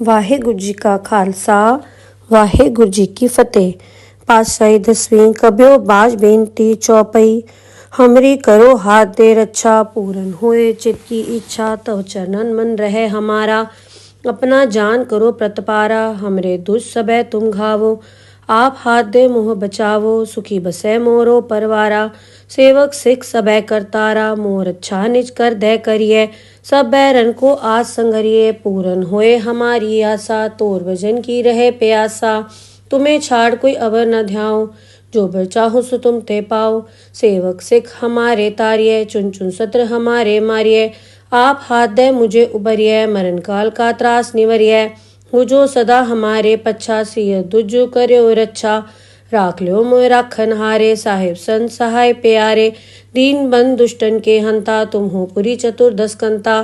ਵਾਹਿਗੁਰੂ ਜੀ ਕਾ ਖਾਲਸਾ ਵਾਹਿਗੁਰੂ ਜੀ ਕੀ ਫਤਿਹ। ਪਾਤਸ਼ਾਹੀ ਦਸਵੀਂ ਕਬਿਓ ਬਾਜ ਬੇਨਤੀ ਚੌਪਈ। हमरी करो हाथ दे रक्षा, पूरन होए चित की इच्छा, तव चरणन मन रहे हमारा। अपना जान करो प्रतपारा, हमरे दुष्ट सबे तुम घावो। आप हाथ दे मुँह बचावो, सुखी बसे मोरो परवारा। सेवक सिख सबे करतारा, मोर अच्छा निज कर दे करिए। सब बैरन को आस संगरिए, पूरन होए हमारी आशा। तोर भजन की रहे प्यासा, तुम्हें छाड़ कोई अवर न ध्याओ। जो बर चाहो सो तुम ते पाओ। सेवक सिख हमारे तारिये, चुन चुन सत्र हमारे मारिये। आप हाथ दे मुझे उबरिये, मरण काल का त्रास निवरिये। हो जो सदा हमारे पच्छा, सिय दुजो कर्यो रक्षा। राख लो मोय राखन हारे, साहिब संत सहाय प्यारे। दीन बंद दुष्टन के हंता, तुम हो पुरी चतुर्दश कंता।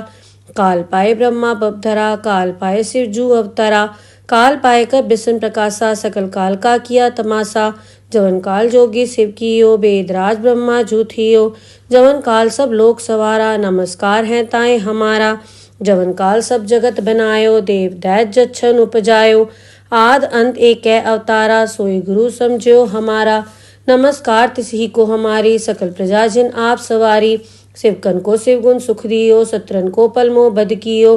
काल पाए ब्रह्मा बपधरा, काल पाए शिव जू अवतरा। काल पाए कर बिसन प्रकाशा, सकल काल का किया तमाशा। जवन काल जोगी शिव कियो, वेदराज ब्रह्मा जू थियो। जवन काल सब लोक सवारा, नमस्कार है ताए हमारा। जवन काल सब जगत बनायो, देव दैत जच्छन उपजायो। आद अंत एक अवतारा, सोई गुरु समझो हमारा। नमस्कार तिसही को हमारी, सकल प्रजा जिन आप सवारी। शिवकन को शिव गुण सुख दियो, सत्रन को पलमो बद कियो।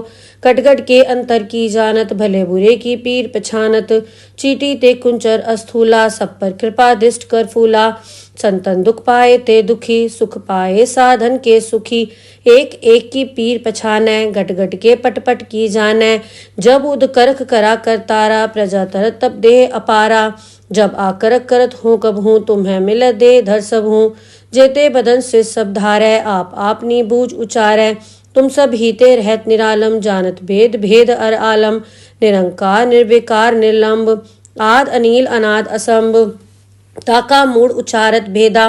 कटगट के अंतर की जानत, भले बुरे की पीर पछानत। चीटी ते कुंचर अस्थूला, सब पर कृपा दृष्ट कर फूला। संतन दुख पाए ते दुखी, सुख पाए साधन के सुखी। एक एक की पीर पछानै, गट गट के पट पट की जानै। जब उद करख करा करतारा, प्रजा तरत तब देह अपारा। जब आकरक करत हूँ कब हूँ, तुम्हें मिल दे धर सब हूँ। जेते बदन से सब धारै, आप आपनी बूझ उचारै। तुम सब हीते रहत निरालम, जानत भेद भेद अर आलम। निरंकार निर्विकार निर्लंब, आद अनील अनाद असंभ। ताका मूड उचारत भेदा,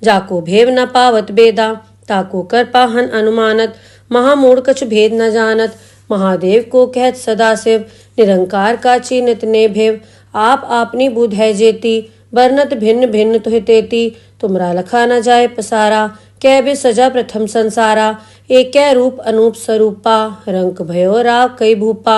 जाको भेव न पावत बेदा। ताको कर पाहन अनुमानत, महामूड कछ भेद न जानत। महादेव को कहत सदा शिव, निरंकार का चीनत ने भेव। आप आपनी बुध है जेती, बरनत भिन्न भिन्न तुहि तेती। तुमरा लखा न जाए पसारा, कै बे सजा प्रथम संसारा। एक रूप अनूप स्वरूपा, रंक भयो राव कई भूपा।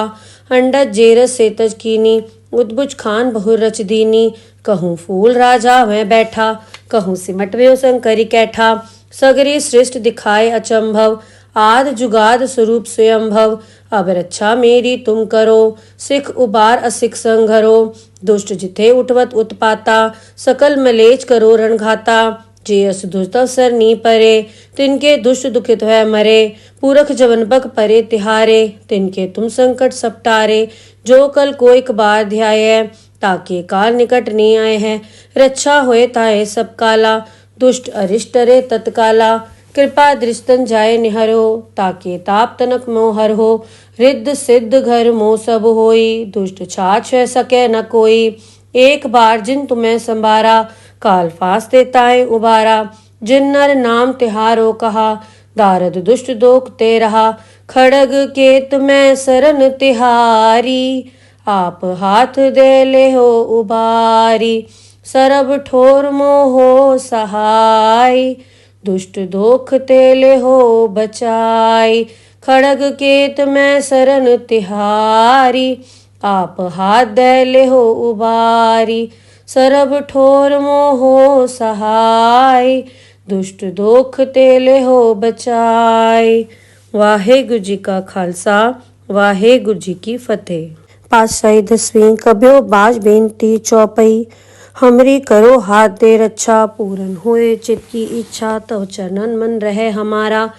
अंडज जेरस सेतज कीनी, उद्भुज खान बहुर रच दीनी। कहूँ फूल राजा वह बैठा, कहूँ सिमट व्यो शंकरी कैठा। सगरी सृष्ट दिखाए अचंभव, आद जुगाद स्वरूप स्वयंभव। अब रक्षा मेरी तुम करो, सिख उबार असिख संघरो। दुष्ट जिथे उठवत उत्पाता, सकल मलेच करो रणघाता। जे अस दुष्ट अवसर नी परे, तिनके दुष्ट दुखित है मरे। पूरख जवन बक परे तिहारे, तिनके तुम संकट सपटारे। जो कल को एक बार ध्याये, ताके काल निकट नहीं आए हैं। रक्षा होए ताए सब काला, दुष्ट अरिष्ट रे तत्काला। कृपा दृष्टन जाए निहरो, ताके ताप तनक मोहर हो। रिद्ध सिद्ध घर मोह सब होई, दुष्ट छाछ सके न कोई। एक बार जिन तुम्हें संभारा, काल फास देताए उबारा। जिन नर नाम तिहारो कहा, दारद दुष्ट दोख ते रहा। खड़ग केत में सरन तिहारी, आप हाथ दे ले हो उबारी। सरब ठोर मोहो सहाय, दुष्ट दोख तेले हो बचाई। खड़ग केत में सरन तिहारी, आप हाथ दे ले हो उबारी। सरब ठोर मोहो सहाय, दुष्ट दोख तेले हो बचाई। वाहेगुरु जी का खालसा वाहेगुरु जी की फतेह। पातशाही दसवीं कबियो बाज बेनती चौपई। हमरी करो हाथ दे रक्षा, पूरन होए चित की इच्छा। तव चरणन मन रहे हमारा।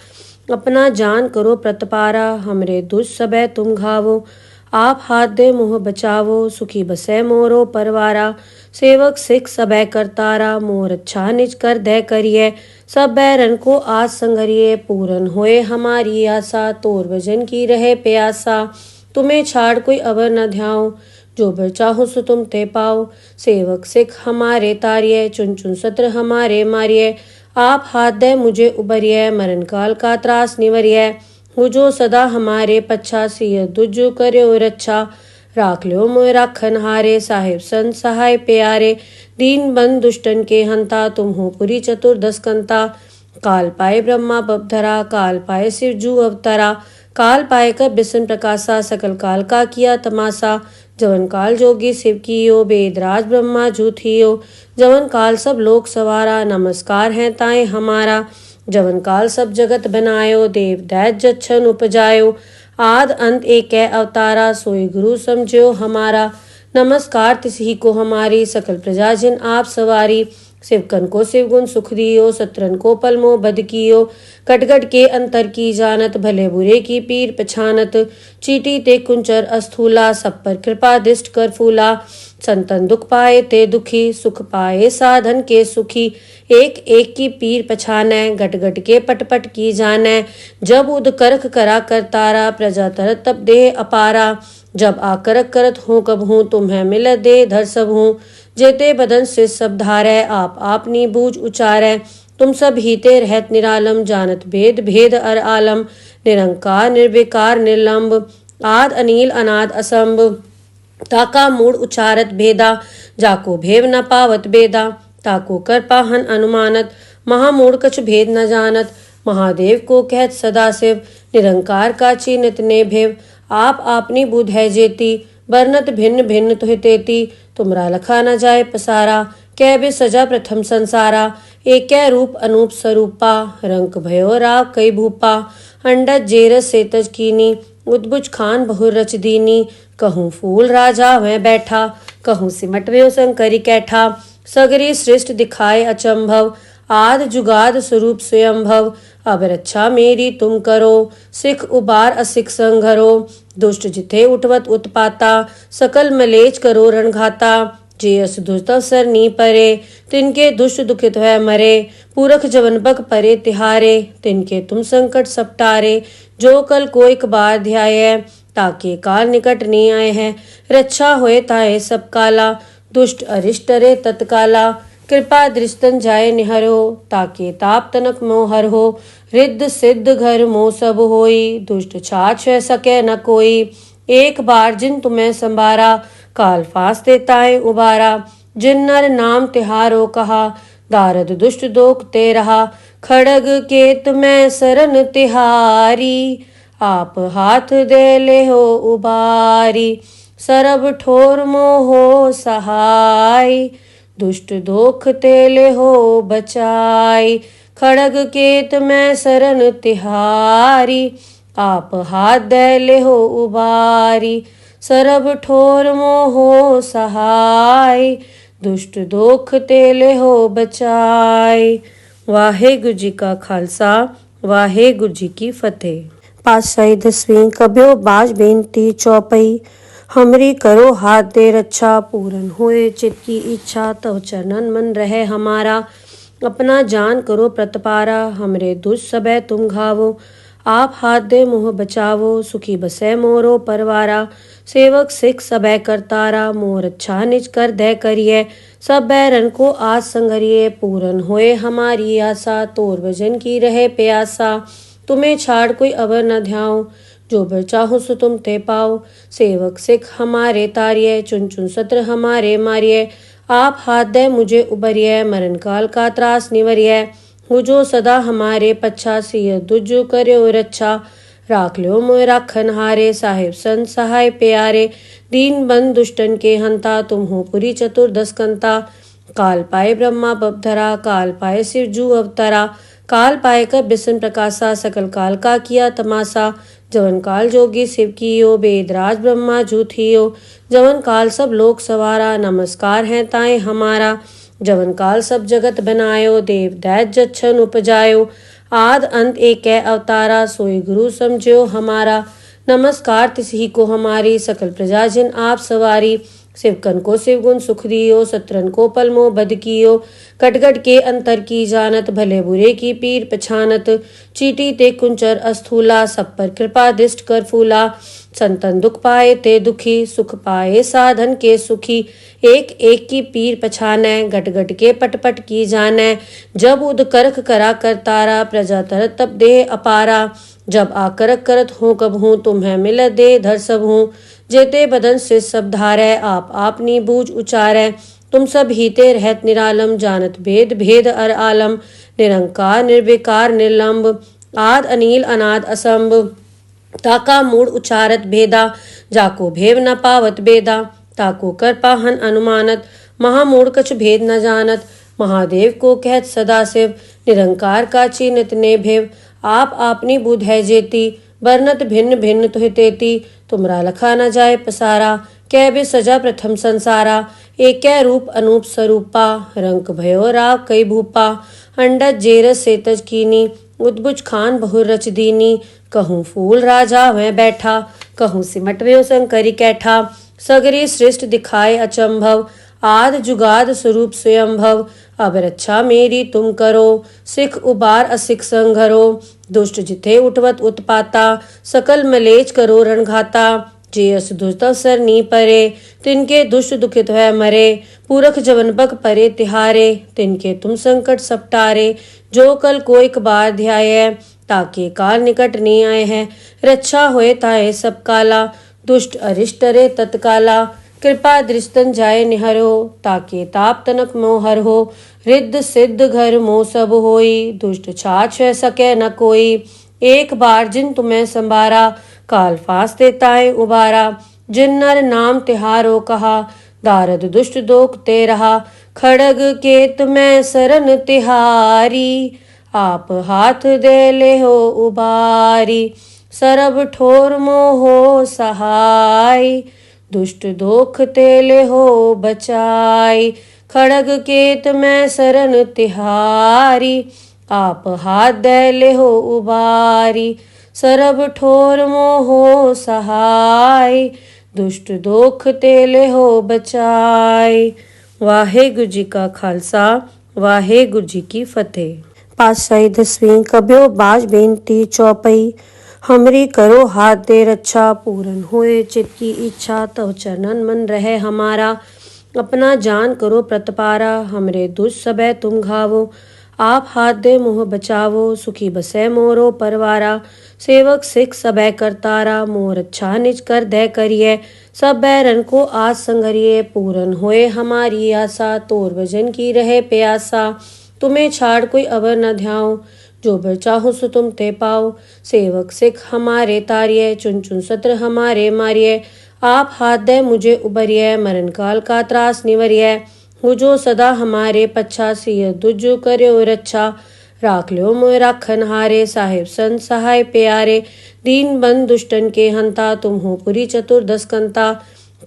अपना जान करो प्रतपारा, हमरे दुष्ट सबे तुम घावो। आप हाथ दे मुँह बचावो, सुखी बसे मोरो परवारा। सेवक सिख सबे करतारा, मोर अच्छा निज कर दे करिए। सब बैरन को आस संगरिए, पूरन होए हमारी आशा। तोर भजन की रहे प्यासा, तुम्हें छाड़ कोई अवर न ध्याओ। जो बर चाहो सो तुम ते पाओ। सेवक सिख हमारे तारिये, चुन चुन सत्र हमारे मारिये। आप हाथ दे मुझे उबरिये, मरण काल का त्रास निवरिये। हो जो सदा हमारे पच्छा, सिय दुजो कर्यो रक्षा। राख लो मोय राखन हारे, साहिब संत सहाय प्यारे। दीन बंद दुष्टन के हंता, तुम हो पुरी चतुर्दश कंता। काल पाए ब्रह्मा बपधरा, काल पाए शिव जू अवतरा। काल पाए कर बिसन प्रकाशा सकल काल का किया तमाशा। जवन काल जोगी शिव कियो वेदराज ब्रह्मा जूथियो। जवन काल सब लोक सवारा नमस्कार है ताए हमारा। जवन काल सब जगत बनायो देव दैत जच्छन उपजायो। आद अंत एक अवतारा सोई गुरु समझो हमारा। नमस्कार तिसही को हमारी सकल प्रजा जिन आप सवारी। शिवकन को शिवगुण सुख दियो सत्रन को पलमो बद कियो। कटगट के अंतर की जानत भले बुरे की पीर पछानत। चीटी ते कुंचर अस्थूला सब पर कृपा दिष्ट कर फूला। संतन दुख पाए ते दुखी सुख पाए साधन के सुखी। एक एक की पीर पछानै गट गट के पट पट की जानै। जब उद करख करा कर तारा प्रजा तरत तब देह अपारा। जब आकरक करत हूँ कब हूँ तुम्हें मिल दे धर सब हूँ। जेते बदन से सब धारै आप आपनी बूझ उचारै। तुम सब हीते रहत निरालम जानत भेद भेद अर आलम। निरंकार निर्विकार निर्लंब आद अनील अनाद असंभ। ताका मूड उचारत भेदा जाको भेव न पावत बेदा। ताको कर पाहन अनुमानत महामूढ़ कछ भेद न जानत। महादेव को कहत सदाशिव निरंकार का चीनित ने भेव। आप आपनी बुध है जेती बरनत भिन्न भिन्न तुहि तेती। तुमरा लखा न जाए पसारा कै बे सजा प्रथम संसारा। एक रूप अनूप स्वरूपा रंक भयो राव कई भूपा। अंडज जेरस सेतज कीनी उद्भुज खान बहुर रच दीनी। कहूँ फूल राजा वह बैठा कहूँ सिमट व्यो शंकरी कैठा। सगरी सृष्ट दिखाए अचंभव आद जुगाद स्वरूप स्वयंभव। अब रक्षा मेरी तुम करो सिख उबार असिख संघरो। दुष्ट जिथे उठवत उत्पाता सकल मलेच करो रणघाता। जे अस दुष्ट अवसर नी परे तिनके दुष्ट दुखित है मरे। पूरख जवन बक परे तिहारे तिनके तुम संकट सपटारे। जो कल को एक बार ध्याय ताके काल निकट नी आए हैं। रक्षा होए ताए सब काला दुष्ट अरिष्ट रे तत्काला। कृपा दृष्टन जाए निहरो ताके ताप तनक मोहर हो। रिद्ध सिद्ध घर मोह सब होई दुष्ट छाछ सके न कोई। एक बार जिन तुम्हें संभारा काल फास देताए उबारा। जिन नर नाम तिहारो कहा दारद दुष्ट दोख ते रहा। खड़ग केत में सरन तिहारी आप हाथ दे ले हो उबारी। सरब ठोर मोहो सहाय दुष्ट दोख तेले हो बचाई। खड़ग केत में सरन तिहारी आप हाथ दे ले हो उबारी। सरब ठोर मोहो सहाय दुष्ट दोख तेले हो बचाई। वाहेगुरु जी का खालसा वाहेगुरु जी की फतेह। पातशाही 10वीं कब्यो बाज बेनती चौपई। हमरी करो हाथ दे रक्षा पूरन होए चित की इच्छा। तव चरणन मन रहे हमारा अपना जान करो प्रतपारा। हमरे दुष्ट सबे तुम घावो आप हाथ दे मोह बचावो। सुखी बसे मोरो परवारा सेवक सिख सबे करतारा। मोर अच्छा निज कर दे करिए सब बैरन को आज संगरिए। पूरन होए हमारी आशा तोर भजन की रहे प्यासा। तुम्हें छाड़ कोई अवर न ध्याओ जो बर चाहो सो तुम ते पाओ। सेवक सिख हमारे तारिये चुन चुन सत्र हमारे मारिये। आप हाथ दे मुझे उबरिये मरण काल का त्रास निवरिये। हो जो सदा हमारे पच्छा सिय दुजो कर्यो रक्षा। राख लो मोय राखन हारे साहिब संत सहाय प्यारे। दीन बंद दुष्टन के हंता तुम हो पुरी चतुर्दश कंता। काल पाए ब्रह्मा बपधरा काल पाए शिव जू अवतरा। काल पाए कर बिसन प्रकाशा सकल काल का किया तमाशा। जवन काल जोगी शिव कियो वेदराज ब्रह्मा जूथियो। जवन काल सब लोक सवारा नमस्कार है ताए हमारा। जवन काल सब जगत बनायो देव दैत जच्छन उपजायो। आद अंत एक अवतारा सोई गुरु समझो हमारा। नमस्कार तिसही को हमारी सकल प्रजा जिन आप सवारी। शिवकन को शिवगुण सुख दियो सत्रन को पलमो बद कियो। कटगट के अंतर की जानत भले बुरे की पीर पछानत। चीटी ते कुंचर अस्थूला सब पर कृपा दिष्ट कर फूला। संतन दुख पाए ते दुखी सुख पाए साधन के सुखी। एक एक की पीर पछानै गट गट के पट पट की जानै। जब उद करख करा कर तारा प्रजा तरत तब देह अपारा। जब आकरक करत हूँ कब हूँ तुम्हें मिल दे धर सब हूँ। जेते बदन से सब धारै आप आपनी बूझ उचारै। तुम सब हीते रहत निरालम जानत भेद भेद अर आलम। निरंकार निर्विकार निर्लंब आद अनील अनाद असंभ। ताका मूड उचारत भेदा, जाको भेव न पावत बेदा, ताको कर पाहन अनुमानत, महामूड कछ भेद न जानत, महादेव को कहत सदाशिव, निरंकार का चीनित ने भेव, आप आपनी बुध है जेती, बरनत भिन्न भिन्न तुहि तेती, तुमरा लखा न जाए पसारा, कै बे सजा प्रथम संसारा, एक रूप अनूप स्वरूपा, रंक भयो राव कई भूपा, अंडज जेरस सेतज कीनी, उद्बुज खान बहुर रच दीनी, कहूँ फूल राजा वह बैठा, कहूँ सिमट व्यो शंकरी कैठा, सगरी सृष्ट दिखाए अचंभव, आद जुगाद स्वरूप स्वयंभव, अब रक्षा मेरी तुम करो, सिख उबार असिख संघरो, दुष्ट जिथे उठवत उत्पाता, सकल मलेच करो रणघाता, जे अस दुष्टवसर नी परे, तिनके दुष्ट दुखित है मरे, पूरख जवन बक परे तिहारे, तिनके तुम संकट सपटारे, जो कल को एक बार ध्याय, ताके काल निकट नहीं आए हैं, रक्षा होए ताए सब काला, दुष्ट अरिष्ट रे तत्काला, कृपा दृष्टन जाए निहरो, ताके ताप तनक मोहर हो, रिद्ध सिद्ध घर मोह सब होई, दुष्ट छाछ है सके न कोई, एक बार जिन तुम्हें संभारा, काल फास्ते ताए उबारा, जिन नर नाम तिहारो कहा, दारद दुष्ट दोख ते रहा, खड़ग केत में सरन तिहारी, आप हाथ दे ले हो उबारी, सरब ठोर मोहो सहाय, दुष्ट दोख तेले हो बचाई, खड़ग केत में सरन तिहारी, आप हाथ दे ले हो उबारी, सरब ठोर मोहो सहाय, दुष्ट दोख तेले हो बचाई। वाहेगुरु जी का खालसा, वाहेगुरु जी की फतेह। पातशाही 10वीं कब्यो बाज बेनती चौपई, हमरी करो हाथ दे रक्षा, पूरन होए चित की इच्छा, तव चरणन मन रहे हमारा, अपना जान करो प्रतपारा, हमरे दुष्ट सबे तुम घावो, आप हाथ दे मोह बचावो, सुखी बसे मोरो परवारा, सेवक सिख सबे करतारा, मोर अच्छा निज कर दे करिए, सब बैरन को आज संगरिए, पूरन होए हमारी आशा, तोर भजन की रहे प्यासा, तुम्हें छाड़ कोई अवर न ध्याओ, जो बर चाहो सो तुम ते पाओ, सेवक सिख हमारे तारिये, चुन चुन सत्र हमारे मारिये, आप हाथ दे मुझे उबरिये, मरण काल का त्रास निवरिये, हो जो सदा हमारे पच्छा, सिय दुजो कर्यो रक्षा, राख लो मोय राखन हारे, साहिब संत सहाय प्यारे, दीन बंद दुष्टन के हंता, तुम हो पुरी चतुर्दश कंता,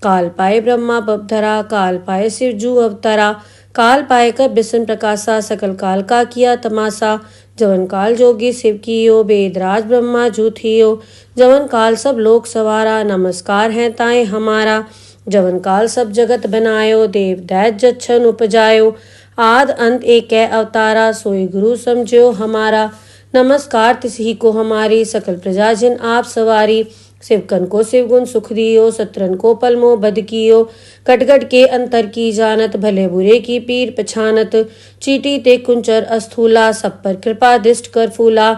काल पाए ब्रह्मा बपधरा, काल पाए शिव जू अवतरा, काल पाए कर बिसन प्रकाशा, सकल काल का किया तमाशा, जवन काल जोगी शिव कियो, वेदराज ब्रह्मा जू थियो, जवन काल सब लोक सवारा, नमस्कार है ताए हमारा, जवन काल सब जगत बनायो, देव दैत जच्छन उपजायो, आद अंत एक अवतारा, सोई गुरु समझो हमारा, नमस्कार तिसही को हमारी, सकल प्रजा जिन आप सवारी, शिवकन को शिवगुण सुख दियो, सत्रन को पलमो बद कियो, कटगट के अंतर की जानत, भले बुरे की पीर पछानत, चीटी ते कुंचर अस्थूला, सब पर कृपा दृष्ट कर फूला,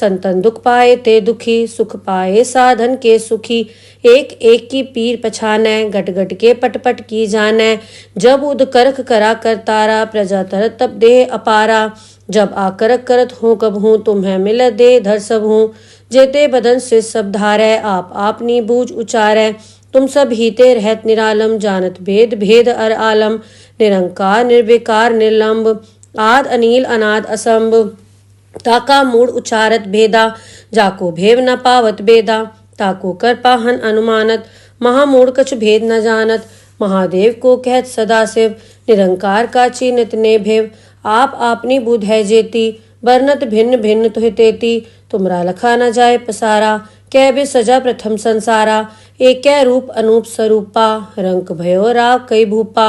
संतन दुख पाए ते दुखी, सुख पाए साधन के सुखी, एक एक की पीर पछाने, गट गट के पट पट की जाने, जब उद करख करा कर तारा, प्रजा तरत तब दे अपारा, जब आकरक करत हूँ कब हूँ, तुम्हें मिल दे धर सब हूँ, जेते बदन से सब धारै, आप आपनी बूझ उचारै, तुम सब हीते रहत निरालम, जानत भेद भेद अर आलम, निरंकार निर्विकार निर्लंब, आद अनील अनाद असंभ, ताका मूड उचारत भेदा, जाको भेव न पावत बेदा, ताको कर पाहन अनुमानत, महामूड कछ भेद न जानत, महादेव को कहत सदाशिव, निरंकार का चीनित ने भेव, आप आपनी बुध है जेती, बरनत भिन्न भिन्न तुहि तेती, तुमरा लखा न जाए पसारा, कै बे सजा प्रथम संसारा, एक रूप अनूप स्वरूपा, रंक भयो राव कई भूपा,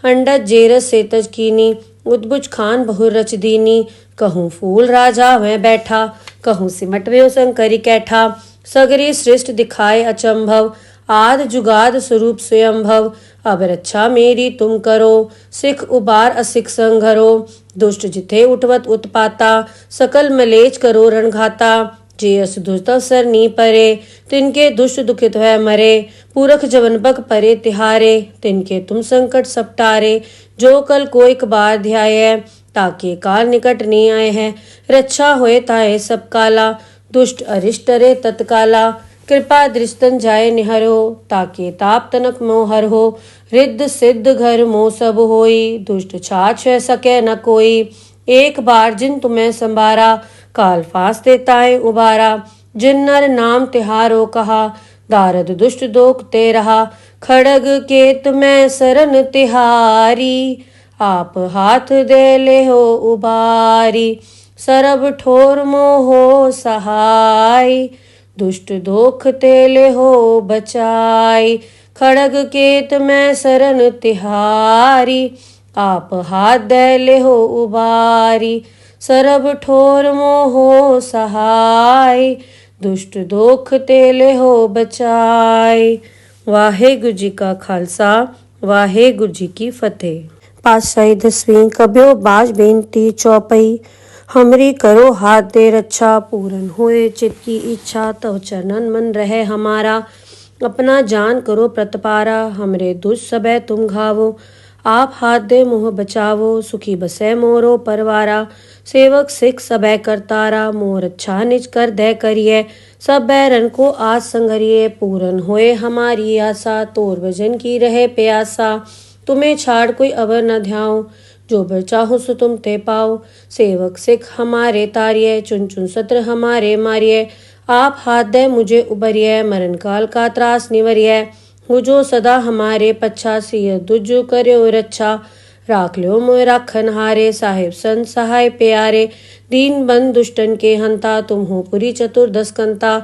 अंडज जेरस सेतज कीनी, उद्बुज खान बहुर रच दीनी, कहूँ फूल राजा वह बैठा, कहूँ सिमट व्यो शंकरी कैठा, सगरी सृष्ट दिखाए अचंभव, आद जुगाद स्वरूप स्वयंभव, अब रक्षा मेरी तुम करो, सिख उबार असिख संघरो, दुष्ट जिथे उठवत उत्पाता, सकल मलेच करो रणघाता, जे अस दुष्टवसर नी परे, तिनके दुष्ट दुखित है मरे, पूरख जवन बक परे तिहारे, तिनके तुम संकट सपटारे, जो कल को एक बार ध्याय, ताके काल निकट नहीं आए हैं, रक्षा होए ताए सब काला, दुष्ट अरिष्ट रे तत्काला, कृपा दृष्टन जाय निहरो, ताके ताप तनक मोहर हो। रिद्ध सिद्ध घर मोह सब होई, दुष्ट छाछ सके न कोई। एक बार जिन तुम्हें संभारा, काल फांस देताए उबारा। जिन नर नाम तिहारो कहा, दारद दुष्ट दोख ते रहा। खड़ग केत में सरन तिहारी, आप हाथ दे ले हो उबारी। सरब ठोर मोहो सहाय, दुष्ट दोख तेले हो बचाई। खड़ग केत में सरन तिहारी, आप हाथ दे ले हो उबारी। सरब ठोर मोहो सहाय, दुष्ट दोख तेले हो बचाई। वाहेगुरु जी का खालसा, वाहेगुरु जी की फतेह। पातशाही दसवीं कब्यो बाज बेनती चौपई। हमरी करो हाथ दे रक्षा, पूरन होए चित की इच्छा। तव चरणन मन रहे हमारा, अपना जान करो प्रतपारा। हमरे दुष्ट सबे तुम घावो, आप हाथ दे मोह बचावो। सुखी बसे मोरो परवारा, सेवक सिख सबे करतारा। मोर अच्छा निज कर दे करिए, सब बैरन को आज संगरिए। पूरन होए हमारी आशा, तोर भजन की रहे प्यासा। तुम्हें छाड़ कोई अवर न ध्याओ, जो बर चाहो सो तुम ते पाओ। सेवक सिख हमारे तारिये, चुन चुन सत्र हमारे मारिये। आप हाथ दे मुझे उबरिये, मरण काल का त्रास निवरिये। हो जो सदा हमारे पच्छा, सिय दुजु कर्यो रक्षा। राख लो मोय राखन हारे, साहिब संत सहाय प्यारे। दीन बंद दुष्टन के हंता, तुम हो पुरी चतुर्दश कंता।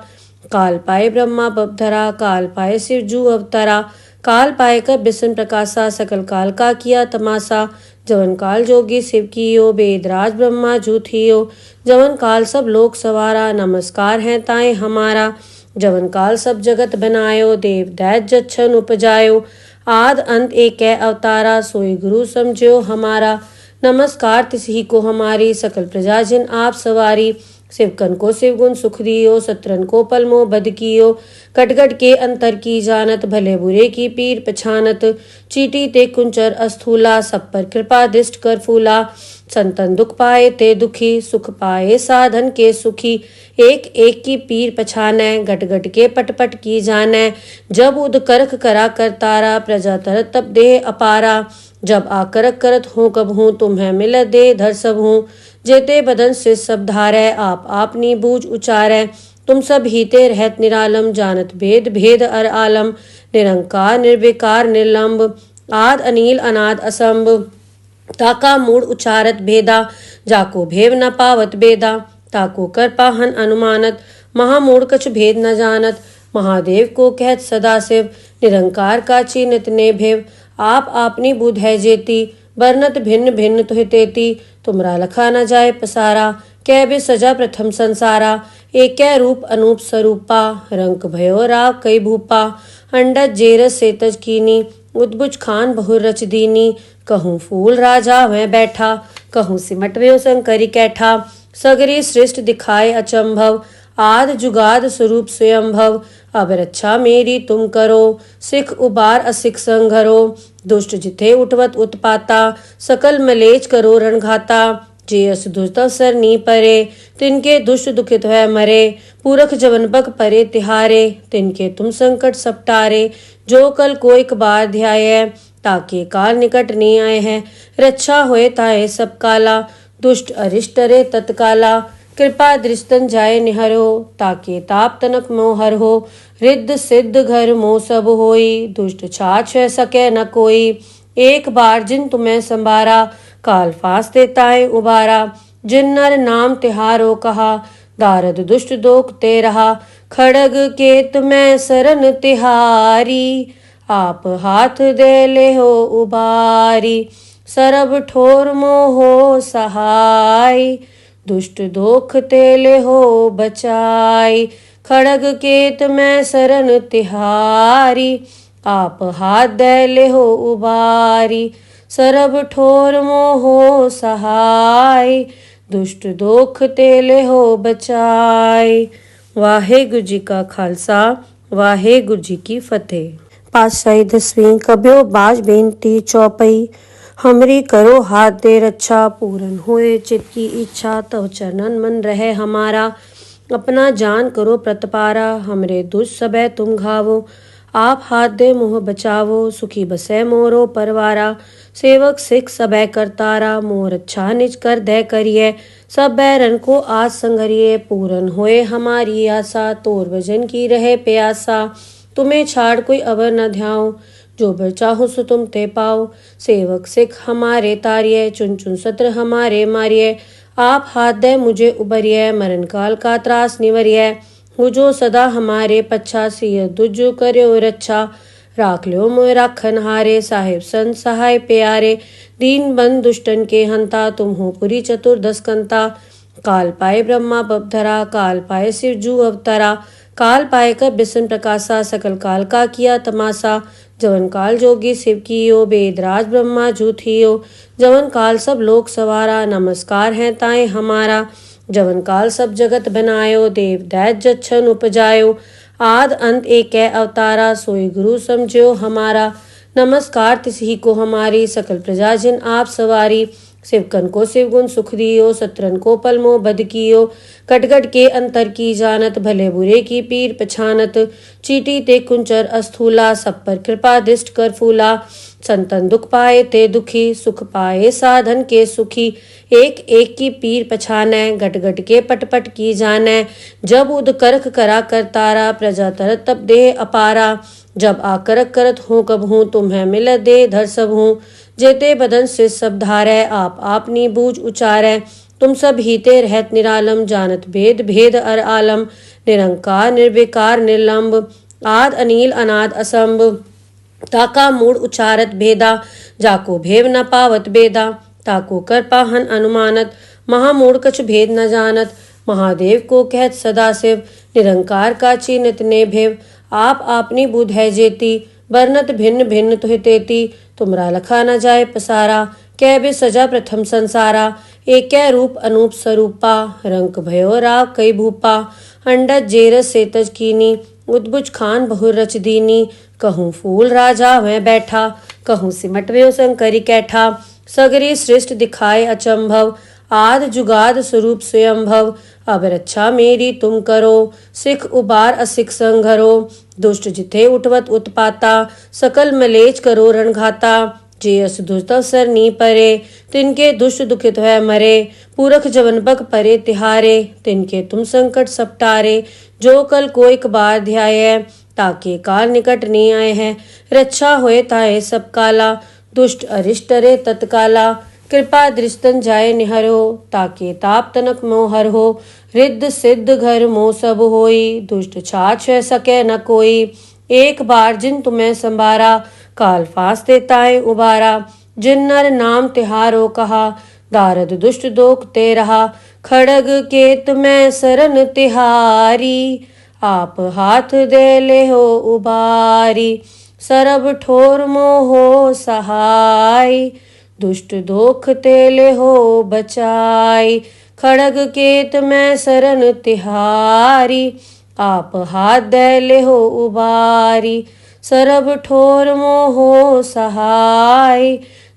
काल पाए ब्रह्मा बपधरा, काल पाए शिव जू अवतरा। काल पाए कर बिसन प्रकाशा, सकल काल का किया तमाशा। जवन काल जोगी शिव कियो, बेदराज ब्रह्मा जू थियो। जवन काल सब लोक सवारा, नमस्कार है ताए हमारा। जवन काल सब जगत बनायो, देव दैत जच्छन उपजायो। आद अंत एक अवतारा, सोई गुरु समझो हमारा। नमस्कार तिसही को हमारी, सकल प्रजा जिन आप सवारी। शिवकन को शिवगुण सुख दियो, सत्रन को पलमो बद कियो। कटगट के अंतर की जानत, भले बुरे की पीर पछानत। चीटी ते कुंचर अस्थूला, सब पर कृपा दृष्ट कर फूला। संतन दुख पाए ते दुखी, सुख पाए साधन के सुखी। एक एक की पीर पछानै, गट गट के पट पट की जानै। जब उद करख करा कर तारा, प्रजा तरत तब देह अपारा। जब आकरक करत हूँ कब हूँ, तुम्हें मिल दे धर सब हूँ। जेते बदन से सब धारै, आप आपनी बूझ उचारै। तुम सब हीते रहत निरालम, जानत भेद भेद अर आलम। निरंकार निर्विकार निर्लंब, आद अनील अनाद असंभ। ताका मूड उचारत भेदा, जाको भेव न पावत बेदा। ताको कर पाहन अनुमानत, महामूढ़ कछ भेद न जानत। महादेव को कहत सदाशिव, निरंकार का चीनत ने भेव। आप आपनी बुध है जेती, बरनत भिन्न भिन्न तुहि तेती। तुमरा लखा न जाए पसारा, कै बे सजा प्रथम संसारा। एक रूप अनूप स्वरूपा, रंक भयो राव कई भूपा। अंडज जेरस सेतज कीनी, उद्भुज खान बहुर रच दीनी। कहूँ फूल राजा वह बैठा, कहूँ सिमट व्यो शंकरी कैठा। सगरी सृष्ट दिखाए अचंभव, आद जुगाद स्वरूप स्वयंभव। अब रक्षा मेरी तुम करो, सिख उबार असिख संघरो। दुष्ट जिथे उठवत उत्पाता, सकल मलेच करो रणघाता। जे अस दुष्ट सर नी परे, तिनके दुष्ट दुखित है मरे। पूरख जवन बग परे तिहारे, तिनके तुम संकट सपटारे। जो कल को एक बार ध्याय, ताके काल निकट नहीं आए हैं। रक्षा होए ताए सब काला, दुष्ट अरिष्ट रे तत्काला। कृपा दृष्टन जाय निहरो, ताके ताप तनक मोहर हो। रिद्ध सिद्ध घर मोह सब होई, दुष्ट छाछ सके न कोई। एक बार जिन तुम्हें संभारा, काल फांस देताए उबारा। जिन नर नाम तिहारो कहा, दारद दुष्ट दोख ते रहा। खड़ग केत में सरन तिहारी, आप हाथ दे ले हो उबारी। सरब ठोर मोहो सहाय, दुष्ट दोख तेले हो बचाई। खड़ग केत में सरन तिहारी, आप हाथ दे ले हो उबारी। सरब ठोर मोहो सहाय, दुष्ट दोख तेले हो बचाई। वाहेगुरु जी का खालसा, वाहेगुरु जी की फतेह। पातशाही दसवीं कब्यो बाज बेनती चौपई। हमरी करो हाथ दे रक्षा, पूरन होए चित की इच्छा। तव चरणन मन रहे हमारा, अपना जान करो प्रतपारा, हमरे दुष्ट सबे तुम घावो। आप हाथ दे मोह बचावो, सुखी बसै मोरो परवारा। सेवक सिख सबे करतारा, मोर अच्छा निज कर दे करिए। सब बैरन को आज संगरिए, पूरन होए हमारी आशा। तोर भजन की रहे प्यासा, तुम्हें छाड़ कोई अवर न ध्याओ। जो बर चाहो सो तुम ते पाओ। सेवक सिख हमारे तारिये, चुन चुन सत्र हमारे मारिये। आप हाथ दे मुझे उबरिये, मरण काल का त्रास निवरिये। हो जो सदा हमारे पच्छा, सिय दुज करयो रच्छा। राख लो मोय राखन हारे, साहिब संत सहाय प्यारे। दीन बंद दुष्टन के हंता, तुम हो पुरी चतुर्दश कंता। काल पाए ब्रह्मा बपधरा, काल पाए शिव जू अवतरा। काल पाए कर बिसन प्रकाशा, सकल काल का किया तमाशा। जवन काल जोगी शिव कियो, वेदराज ब्रह्मा जू थियो। जवन काल सब लोक सवारा, नमस्कार है ताए हमारा। जवन काल सब जगत बनायो, देव दैत जच्छन उपजायो। आद अंत एक अवतारा, सोई गुरु समझो हमारा। नमस्कार तिसही को हमारी, सकल प्रजा जिन आप सवारी। शिवकन को शिव गुण सुख दियो, सत्रन को पलमो बद कियो। कटगट के अंतर की जानत, भले बुरे की पीर पछानत। चीटी ते कुंचर अस्थूला, सब पर कृपा दिष्ट कर फूला। संतन दुख पाए ते दुखी, सुख पाए साधन के सुखी। एक एक की पीर पछानै, गट गट के पट पट की जानै। जब उद करख करा कर तारा, प्रजा तरत तब देह अपारा। जब आकरक करत हूँ कब हूँ, तुम्हें मिल दे धर सब हूँ। जेते बदन से सब धारै, आप आपनी बूझ उचारै। तुम सब हीते रहत निरालम, जानत भेद भेद अर आलम। निरंकार निर्विकार निर्लंब, आद अनील अनाद असंभ। ताका मूड उचारत भेदा, जाको भेव न पावत बेदा। ताको कर पाहन अनुमानत, महामूढ़ कछु भेद न जानत। महादेव को कहत सदा शिव, निरंकार का चीनित ने भेव। आप आपनी बुध है जेती, बरनत भिन्न भिन्न तुहि तेती। तुमरा लखा न जाए पसारा, कै बे सजा प्रथम संसारा। एक रूप अनूप स्वरूपा, रंक भयो राव कई भूपा। अंडज जेरस सेतज कीनी, उद्बुज खान बहु रच दीनी। कहूँ फूल राजा वह बैठा, कहूँ सिमट व्यो शंकरी कैठा। सगरी सृष्ट दिखाए अचंभव, आद जुगाद स्वरूप स्वयंभव। अब रक्षा मेरी तुम करो, सिख उबार असिख संघरो। दुष्ट जिथे उठवत उत्पाता, सकल मलेच करो रणघाता। जे अस दुष्ट अवसर नी परे, तिनके दुष्ट दुखित है मरे। पूरख जवन बग परे तिहारे, तिनके तुम संकट सपटारे। जो कल को एक बार ध्याय, ताके काल निकट नहीं आए हैं। रक्षा होए ताए सब काला, दुष्ट अरिष्ट रे तत्काला। कृपा दृष्टन जाए निहरो, ताके ताप तनक मोहर हो। रिद्ध सिद्ध घर मोह सब होई, दुष्ट छाछ सके न कोई। एक बार जिन तुम्हें संभारा, काल फास देताए उबारा। जिन नर नाम तिहारो कहा, दारद दुष्ट दोख ते रहा। खड़ग केत में सरन तिहारी, आप हाथ दे ले हो उबारी। सरब ठोर मोहो सहाय, दुष्ट दोख तेले हो बचाई। खड़ग केत में सरन तिहारी, आप हाथ दे ले हो उबारी। सरब ठोर मोहो सहाय,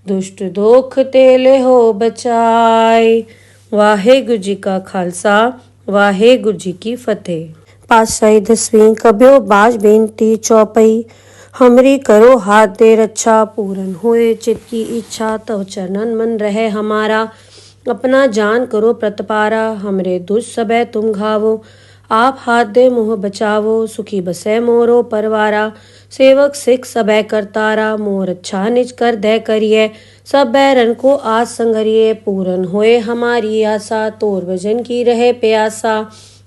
दुष्ट दोख तेले हो बचाई। वाहेगुरु जी का खालसा, वाहेगुरु जी की फतेह। पातशाही दसवीं कब्यो बाज बेनती चौपई। हमरी करो हाथ दे रक्षा, पूरन होए चित की इच्छा। तव चरणन मन रहे हमारा, अपना जान करो प्रतपारा। हमरे दुष्ट सबे तुम घावो, आप हाथ दे मोह बचावो। सुखी बसै मोरो परवारा, सेवक सिख सबे करतारा। मोर अच्छा निज कर दे करिए, सब बैरन को आज संगरिए। पूरन होए हमारी आशा, तोर भजन की रहे प्यासा।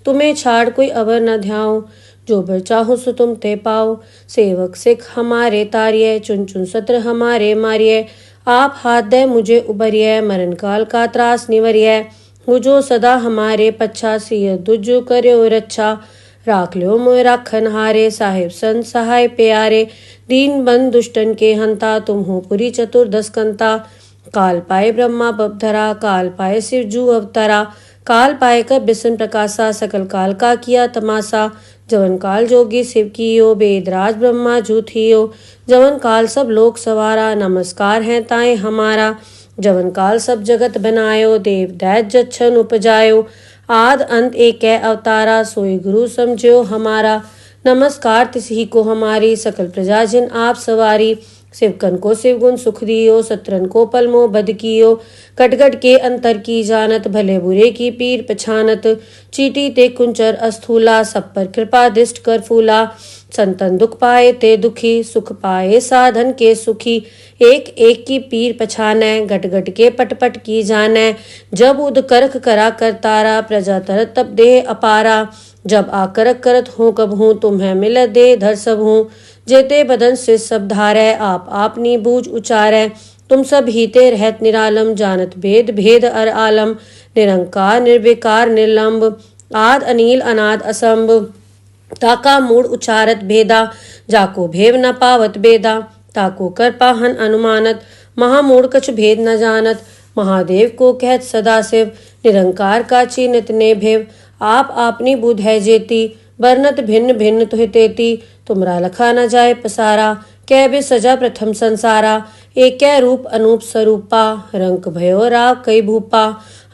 तुम्हें छाड़ कोई अवर न ध्याओ, जो बर चाहो सो तुम ते पाओ। सेवक सिख हमारे तारिये, चुन चुन सत्र हमारे मारिये। आप हाथ दे मुझे उबरिये, मरण काल का त्रास निवरिये। हो जो सदा हमारे पच्छा, सिय दुज करयो रच्छा। राख लो मोय राखन हारे, साहिब संत सहाय प्यारे। दीन बंद दुष्टन के हंता, तुम हो पुरी चतुर्दश कंता। काल पाए ब्रह्मा बपधरा, काल पाए शिव जू अवतरा। काल पाए कर बिसन प्रकाशा, सकल काल का किया तमाशा। जवन काल जोगी शिव कियो, वेदराज ब्रह्मा जू थियो। जवन काल सब लोक सवारा, नमस्कार है ताए हमारा। जवन काल सब जगत बनायो, देव दैत जच्छन उपजायो। आद अंत एक अवतारा, सोई गुरु समझो हमारा। नमस्कार तिसही को हमारी, सकल प्रजा जिन आप सवारी। शिवकन को शिवगुण सुख दियो, सत्रन को पलमो बद कियो। कटगट के अंतर की जानत, भले बुरे की पीर पछानत। चीटी ते कुंचर अस्थूला, सब पर कृपा दृष्ट कर फूला। संतन दुख पाए ते दुखी, सुख पाए साधन के सुखी। एक एक की पीर पछानै, गट गट के पट पट की जानै। जब उद करख करा कर तारा, प्रजा तरत तब देह अपारा। जब आकरक करत हूँ कब हूँ, तुम्हें मिल दे धर सब हूँ। जेते बदन से सब धारै, आप आपनी बूझ उचारै। तुम सब हीते रहत निरालम, जानत भेद भेद अर आलम। निरंकार निर्विकार निर्लंब, आद अनील अनाद असंभ। ताका मूड उचारत भेदा, जाको भेव न पावत बेदा। ताको कर पाहन अनुमानत, महामूड कछ भेद न जानत। महादेव को कहत सदा शिव, निरंकार का चीनित ने भेव। आप आपनी बुध है जेती, वर्णत भिन्न भिन्न तुहि तेती। तुमरा लखा न जाए पसारा, कै बे सजा प्रथम संसारा। एक रूप अनूप स्वरूपा, रंक भयो राव कई भूपा।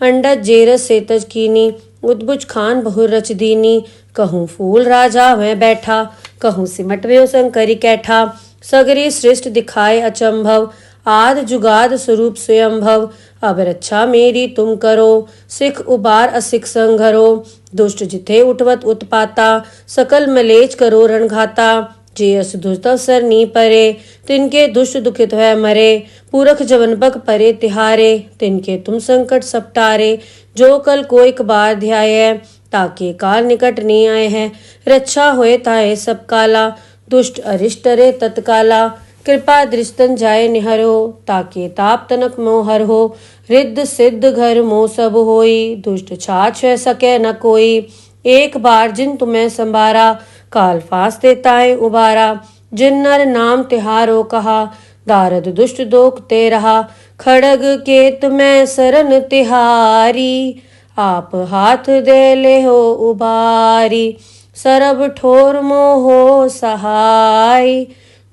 अंडज जेरस सेतज कीनी, उद्भुज खान बहु रच दीनी। कहूँ फूल राजा वह बैठा, कहूँ सिमट व्यो शंकरी कैठा। सगरी सृष्ट दिखाए अचंभव, आद जुगाद स्वरूप स्वयंभव। अब रक्षा मेरी तुम करो, सिख उबार असिख संघरो। दुष्ट जिथे उठवत उत्पाता, सकल मलेच करो रणघाता। जे अस दुष्ट अवसर नी परे, तिनके दुष्ट दुखित है मरे। पूरख जवन बग परे तिहारे, तिनके तुम संकट सपटारे। जो कल को एक बार ध्याय, ताके काल निकट नहीं आए हैं। रक्षा होए ताए सब काला, दुष्ट अरिष्ट रे तत्काला। कृपा दृष्टन जाए निहरो, ताके ताप तनक मोहर हो। रिद्ध सिद्ध घर मोह सब होई, दुष्ट छाछ सके न कोई। एक बार जिन तुम्हें संभारा, काल फांसते ताए उबारा। जिन नर नाम तिहारो कहा, दारद दुष्ट दोख ते रहा। खड़ग केत में सरन तिहारी, आप हाथ दे ले हो उबारी। सरब ठोर मोहो सहाय,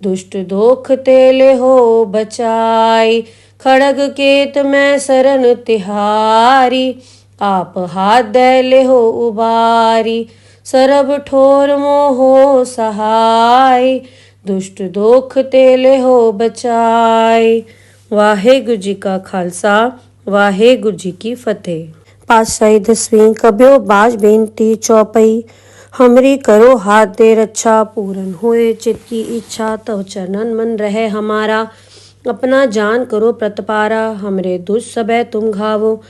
दुष्ट दोख तेले हो बचाई। खड़ग केत में सरन तिहारी, आप हाथ दे ले हो उबारी। सरब ठोर मोहो सहाय, दुष्ट दोख तेले हो बचाई। वाहेगुरु जी का खालसा, वाहेगुरु जी की फतेह। पातशाही दसवीं कब्यो बाज बेनती चौपई। हमरी करो हाथ दे रक्षा, पूरन होए चित की इच्छा। तव चरणन मन रहे हमारा, अपना जान करो प्रतपारा। हमरे दुष्ट सबे तुम घावो,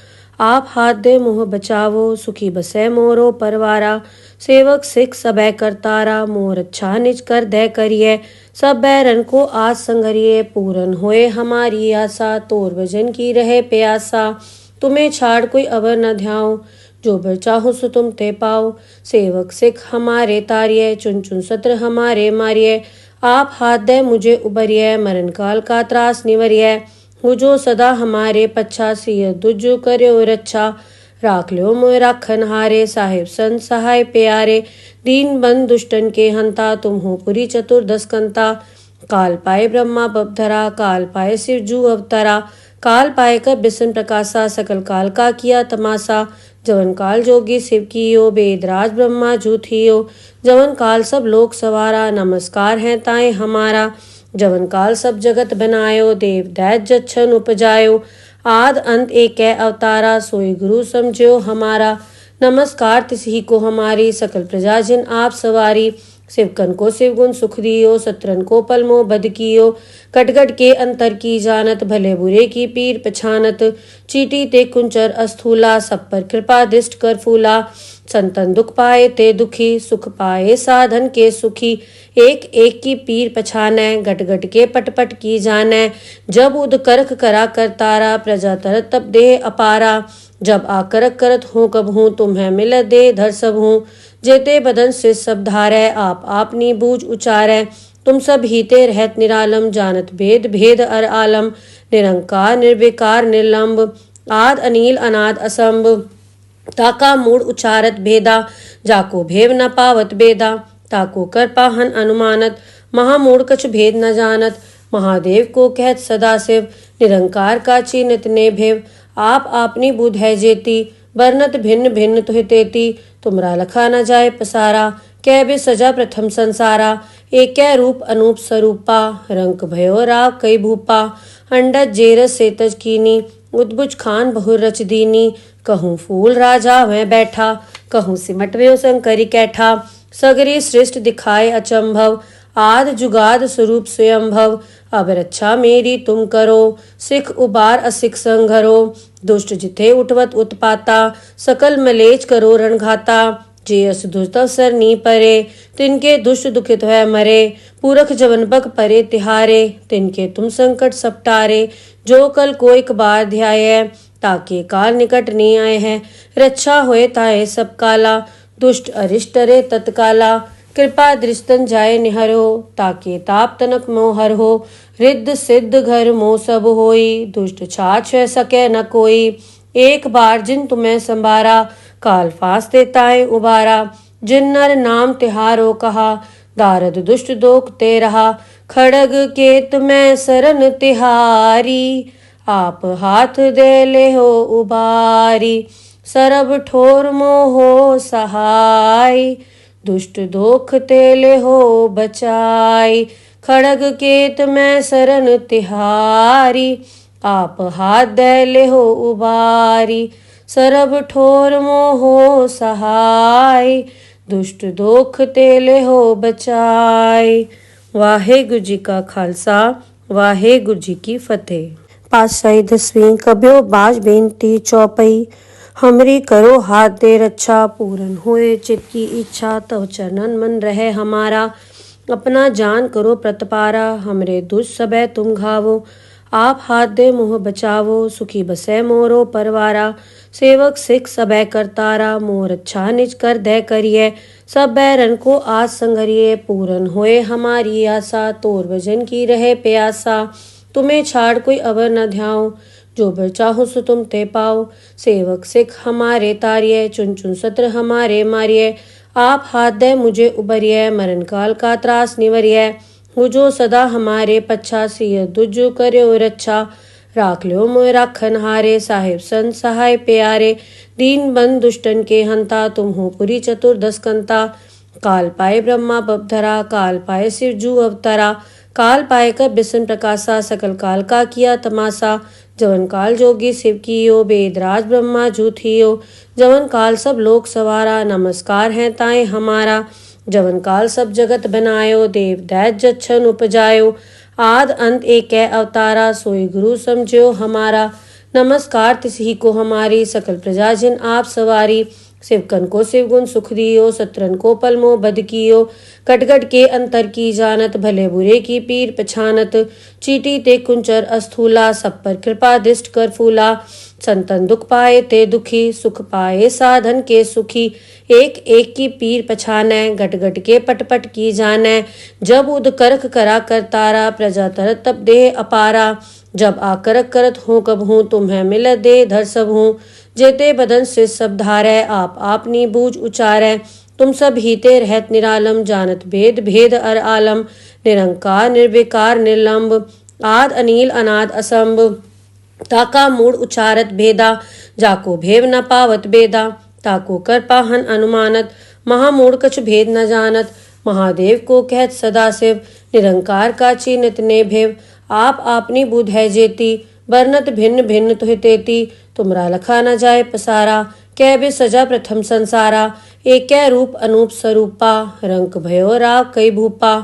आप हाथ दे मोह बचावो। सुखी बसे मोरो परवारा, सेवक सिख सबे करतारा। मोर अच्छा निज कर दे करिए, सब बैरन को आज संगरिए। पूरन होए हमारी आशा, तोर भजन की रहे प्यासा। तुम्हें छाड़ कोई अवर न ध्याओ, जो बर चाहो सो तुम ते पाओ। सेवक सिख हमारे तारिये, चुन चुन सत्र हमारे मारिये। आप हाथ दे मुझे उबरिये, मरण काल का त्रास निवरिये। हो जो सदा हमारे पच्छा, सिय दुजो कर्यो रक्षा। राख लो मोय राखन हारे, साहिब संत सहाय प्यारे। दीन बंद दुष्टन के हंता, तुम हो पुरी चतुर्दश कंता। काल पाए ब्रह्मा बपधरा, काल पाए शिव जू अवतरा। काल पाए कर बिसन प्रकाशा, सकल काल का किया तमाशा। जवन काल जोगी शिव कियो, वेदराज ब्रह्मा जू थियो। जवन काल सब लोक सवारा, नमस्कार है ताए हमारा। जवन काल सब जगत बनायो, देव दैत जच्छन उपजायो। आद अंत एक अवतारा, सोई गुरु समझो हमारा। नमस्कार तिसही को हमारी, सकल प्रजा जिन आप सवारी। शिवकन को शिवगुण सुख दियो, सत्रन को पलमो बद कियो। कटगट के अंतर की जानत, भले बुरे की पीर पछानत। चीटी ते कुंचर अस्थूला, सब पर कृपा दृष्ट कर फूला। संतन दुख पाए ते दुखी, सुख पाए साधन के सुखी। एक एक की पीर पछानै, गट गट के पट पट की जानै। जब उद करख करा कर तारा, प्रजा तरत तब देह अपारा। जब आकरक करत हूँ कब हूँ, तुम्हें मिल दे धर सब हूँ। जेते बदन से सब धारै, आप आपनी बूझ उचारै। तुम सब हीते रहत निरालम, जानत भेद भेद अर आलम। निरंकार निर्विकार निर्लंब, आद अनील अनाद असंभ। ताका मूड उचारत भेदा, जाको भेव न पावत बेदा। ताको कर पाहन अनुमानत, महामूड कछ भेद न जानत। महादेव को कहत सदा शिव, निरंकार का चीनित ने भेव। आप आपनी बुध है जेती, बरनत भिन्न भिन्न तुहि तेती, तुमरा लखा न जाए पसारा। कै बे सजा प्रथम संसारा, एक रूप अनूप स्वरूपा। रंक भयो राव कई भूपा, अंडज जेरस सेतज कीनी। उद्भुज खान बहुर रच दीनी, कहूँ फूल राजा वह बैठा। कहूँ सिमट व्यो शंकरी कैठा, सगरी सृष्ट दिखाए अचंभव। आद जुगाद स्वरूप स्वयंभव, अब रक्षा मेरी तुम करो। सिख उबार असिख संघरो, दुष्ट जिथे उठवत उत्पाता। सकल मलेच करो रणघाता, जे अस दुष्ट अवसर नी परे। तिनके दुष्ट दुखित है मरे, पूरख जवन बक परे तिहारे। तिनके तुम संकट सपटारे, जो कल कोई कबार ध्याय। ताके काल निकट नी आए हैं, रक्षा होए ताए सब काला। दुष्ट अरिष्ट रे तत्काला, कृपा दृष्टन जाए निहरो। ताके ताप तनक मोहर हो, रिद्ध सिद्ध घर मोह सब होई। दुष्ट छाछ सके न कोई, एक बार जिन तुम्हें संभारा। काल फास देताए उबारा, जिन नर नाम तिहारो कहा। दारद दुष्ट दोख ते रहा, खड़ग केत में सरन तिहारी। आप हाथ दे ले हो उबारी, सरब ठोर मोहो सहाय। दुष्ट दोख तेले हो बचाई, खड़ग केत में सरन तिहारी। आप हाथ दे ले हो उबारी, सरब ठोर मोहो सहाय। दुष्ट दोख तेले हो बचाई। वाहेगुरु जी का खालसा, वाहेगुरु जी की फतेह। पातशाही 10वीं कब्यो बाज बेनती चौपई। हमरी करो हाथ दे रक्षा, पूरन होए चित की इच्छा। तव चरणन मन रहे हमारा, अपना जान करो प्रतपारा। हमरे दुष्ट सबे तुम घावो, आप हाथ दे मोह बचावो। सुखी बसे मोरो परवारा, सेवक सिख सबे करतारा। मोर अच्छा निज कर दे करिए, सब बैरन को आज संगरिए। पूरन होए हमारी आशा, तोर भजन की रहे प्यासा। तुम्हें छाड़ कोई अवर न ध्याओ, जो बर चाहो सो तुम ते पाओ। सेवक सिख हमारे तारिये, चुन चुन सत्र हमारे मारिये। आप हाथ दे मुझे उबरिये, मरण काल का त्रास निवरिये। हो जो सदा हमारे पच्छा, सिय दुजु कर्यो रक्षा। राख लो मोय राखन हारे, साहिब संत सहाय प्यारे। दीन बंद दुष्टन के हंता, तुम हो पुरी चतुर्दश कंता। काल पाए ब्रह्मा बपधरा, काल पाए शिव जू अवतरा। काल पाए कर बिसन प्रकाशा, सकल काल का किया तमाशा। जवन काल जोगी शिव कियो, वेदराज ब्रह्मा जू थियो। जवन काल सब लोक सवारा, नमस्कार है ताए हमारा। जवन काल सब जगत बनायो, देव दैत जच्छन उपजायो। आद अंत एक अवतारा, सोई गुरु समझो हमारा। नमस्कार तिसही को हमारी, सकल प्रजा जिन आप सवारी। शिवकन को शिवगुण सुख दियो, सत्रन को पलमो बद कियो। कटगट के अंतर की जानत, भले बुरे की पीर पछानत। चीटी ते कुंचर अस्थूला, सब पर कृपा दृष्ट कर फूला। संतन दुख पाए ते दुखी, सुख पाए साधन के सुखी। एक एक की पीर पछानै, गट गट के पट पट की जानै। जब उद करक करा कर तारा, प्रजा तरत तब देह अपारा। जब आकरक करत हूँ कब हूँ, तुम्हें मिल दे धर सब हूँ। जेते बदन से सब धारै, आप आपनी बूझ उचारै। तुम सब हीते रहत निरालम, जानत भेद भेद अर आलम। निरंकार निर्विकार निर्लंब, आद अनील अनाद असंभ। ताका मूड उचारत भेदा, जाको भेव न पावत बेदा। ताको कर पाहन अनुमानत, महामूढ़ कछ भेद न जानत। महादेव को कहत सदा शिव, निरंकार का चीनत ने भेव। आप आपनी बुध है जेती, बरनत भिन्न भिन्न तुहि तेती। तुमरा लखा न जाए पसारा, कै बे सजा प्रथम संसारा। एक रूप अनूप स्वरूपा, रंक भयो राव कई भूपा।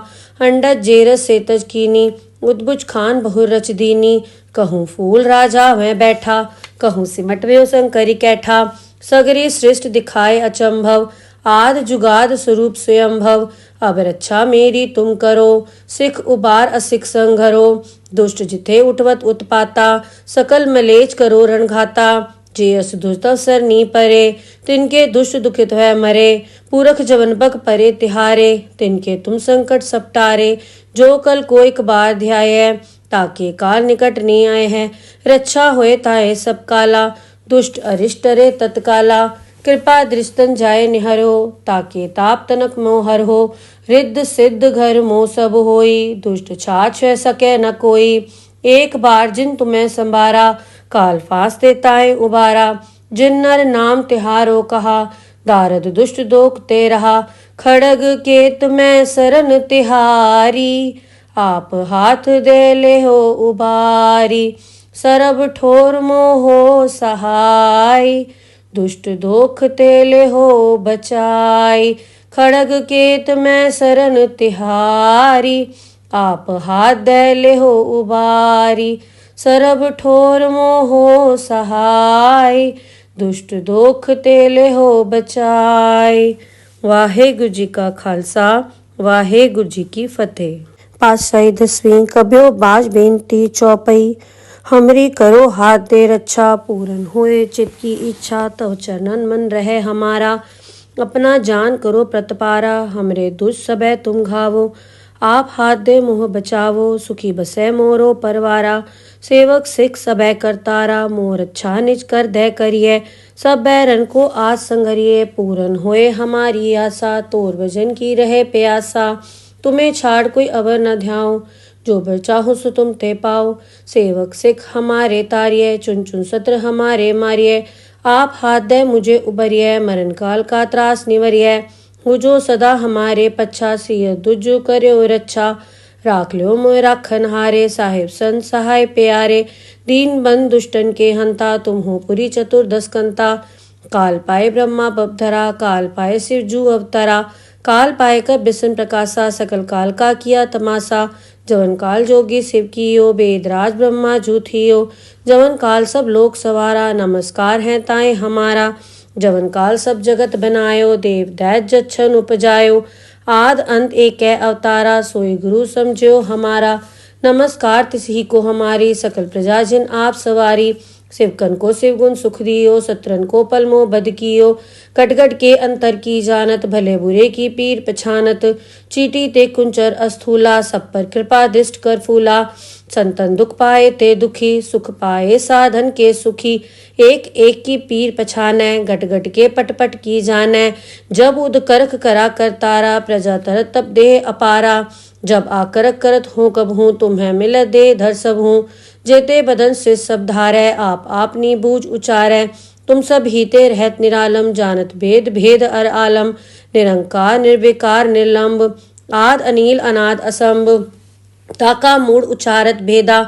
अंडज जेरस सेतज कीनी, उद्भुज खान बहुर रच दीनी। कहूँ फूल राजा वह बैठा, कहूँ सिमट व्यो शंकरी कैठा। सगरी सृष्ट दिखाए अचंभव, आद जुगाद स्वरूप स्वयंभव। अब रक्षा मेरी तुम करो, सिख उबार असिख संघरो। दुष्ट जिथे उठवत उत्पाता, सकल मलेच करो रणघाता। जे अस दुष्ट अवसर नी परे, तिनके दुष्ट दुखित है मरे। पूरख जवन बक परे तिहारे, तिनके तुम संकट सपटारे। जो कल कोई कबार ध्याय, ताके काल निकट नी आए हैं। रक्षा होए ताए सब काला, दुष्ट अरिष्ट रे तत्काला। कृपा दृष्टन जाए निहरो, ताके ताप तनक मोहर हो। रिद्ध सिद्ध घर मोह सब होई, दुष्ट छाछ सके न कोई। एक बार जिन तुम्हें संभारा, काल फास देताए उबारा। जिन नर नाम तिहारो कहा, दारद दुष्ट दोख ते रहा, खड़ग केत में सरन तिहारी, आप हाथ दे ले हो उबारी, सरब ठोर मोहो सहाय, दुष्ट दोख तेले हो बचाई, खड़ग केत में सरन तिहारी, आप हाथ दे ले हो उबारी, सरब ठोर मोहो सहाय, दुष्ट दोख तेले हो बचाई। वाहेगुरु जी का खालसा, वाहेगुरु जी की फतेह। पातशाही 10वीं कब्यो बाज बेनती चौपई, हमरी करो हाथ दे रक्षा, पूरन होए चित की इच्छा, तव चरणन मन रहे हमारा, अपना जान करो प्रतपारा, हमरे दुष्ट सबे तुम घावो, आप हाथ दे मोह बचावो, सुखी बसे मोरो परवारा, सेवक सिख सबे करतारा, मोर अच्छा निज कर दे करिए, सब बैरन को आज संगरिए, पूरन होए हमारी आशा, तोर भजन की रहे प्यासा, तुम्हें छाड़ कोई अवर न ध्याओ, जो बर चाहो सो तुम ते पाओ, सेवक सिख हमारे तारिये, चुन चुन सत्र हमारे मारिये, आप हाथ दे मुझे उबरिये, मरण काल का त्रास निवरिये, हो जो सदा हमारे पच्छा, सिय दुजो कर्यो रक्षा, राख लो मोय राखन हारे, साहिब संत सहाय प्यारे, दीन बंद दुष्टन के हंता, तुम हो पुरी चतुर्दश कंता, काल पाए ब्रह्मा बपधरा, काल पाए शिव जू अवतरा, काल पाए कर बिसन प्रकाशा, सकल काल का किया तमाशा, जवन काल जोगी शिव कियो, वेदराज ब्रह्मा जू थियो, जवन काल सब लोक सवारा, नमस्कार है ताए हमारा, जवन काल सब जगत बनायो, देव दैत जच्छन उपजायो, आद अंत एक अवतारा, सोई गुरु समझो हमारा, नमस्कार तिसही को हमारी, सकल प्रजा जिन आप सवारी, शिवकन को शिव गुण सुख दियो, सत्रन को पलमो बद कियो, कटगट के अंतर की जानत, भले बुरे की पीर पछानत, चीटी ते कुंचर अस्थूला, सब पर कृपा दृष्ट कर फूला, संतन दुख पाए ते दुखी, सुख पाए साधन के सुखी, एक एक की पीर पछाने, गट गट के पट पट की जाने, जब उद करख करा करतारा, प्रजा तरत तब देह अपारा, जब आकरक करत हूँ कब हूँ, तुम्हें मिल दे धर सब हूँ, जेते बदन से सब धारै, आप आपनी बूझ उचारै, तुम सब हीते रहत निरालम, जानत भेद भेद अर आलम, निरंकार निर्विकार निर्लंब, आद अनील अनाद असंभ, ताका मूड उचारत भेदा,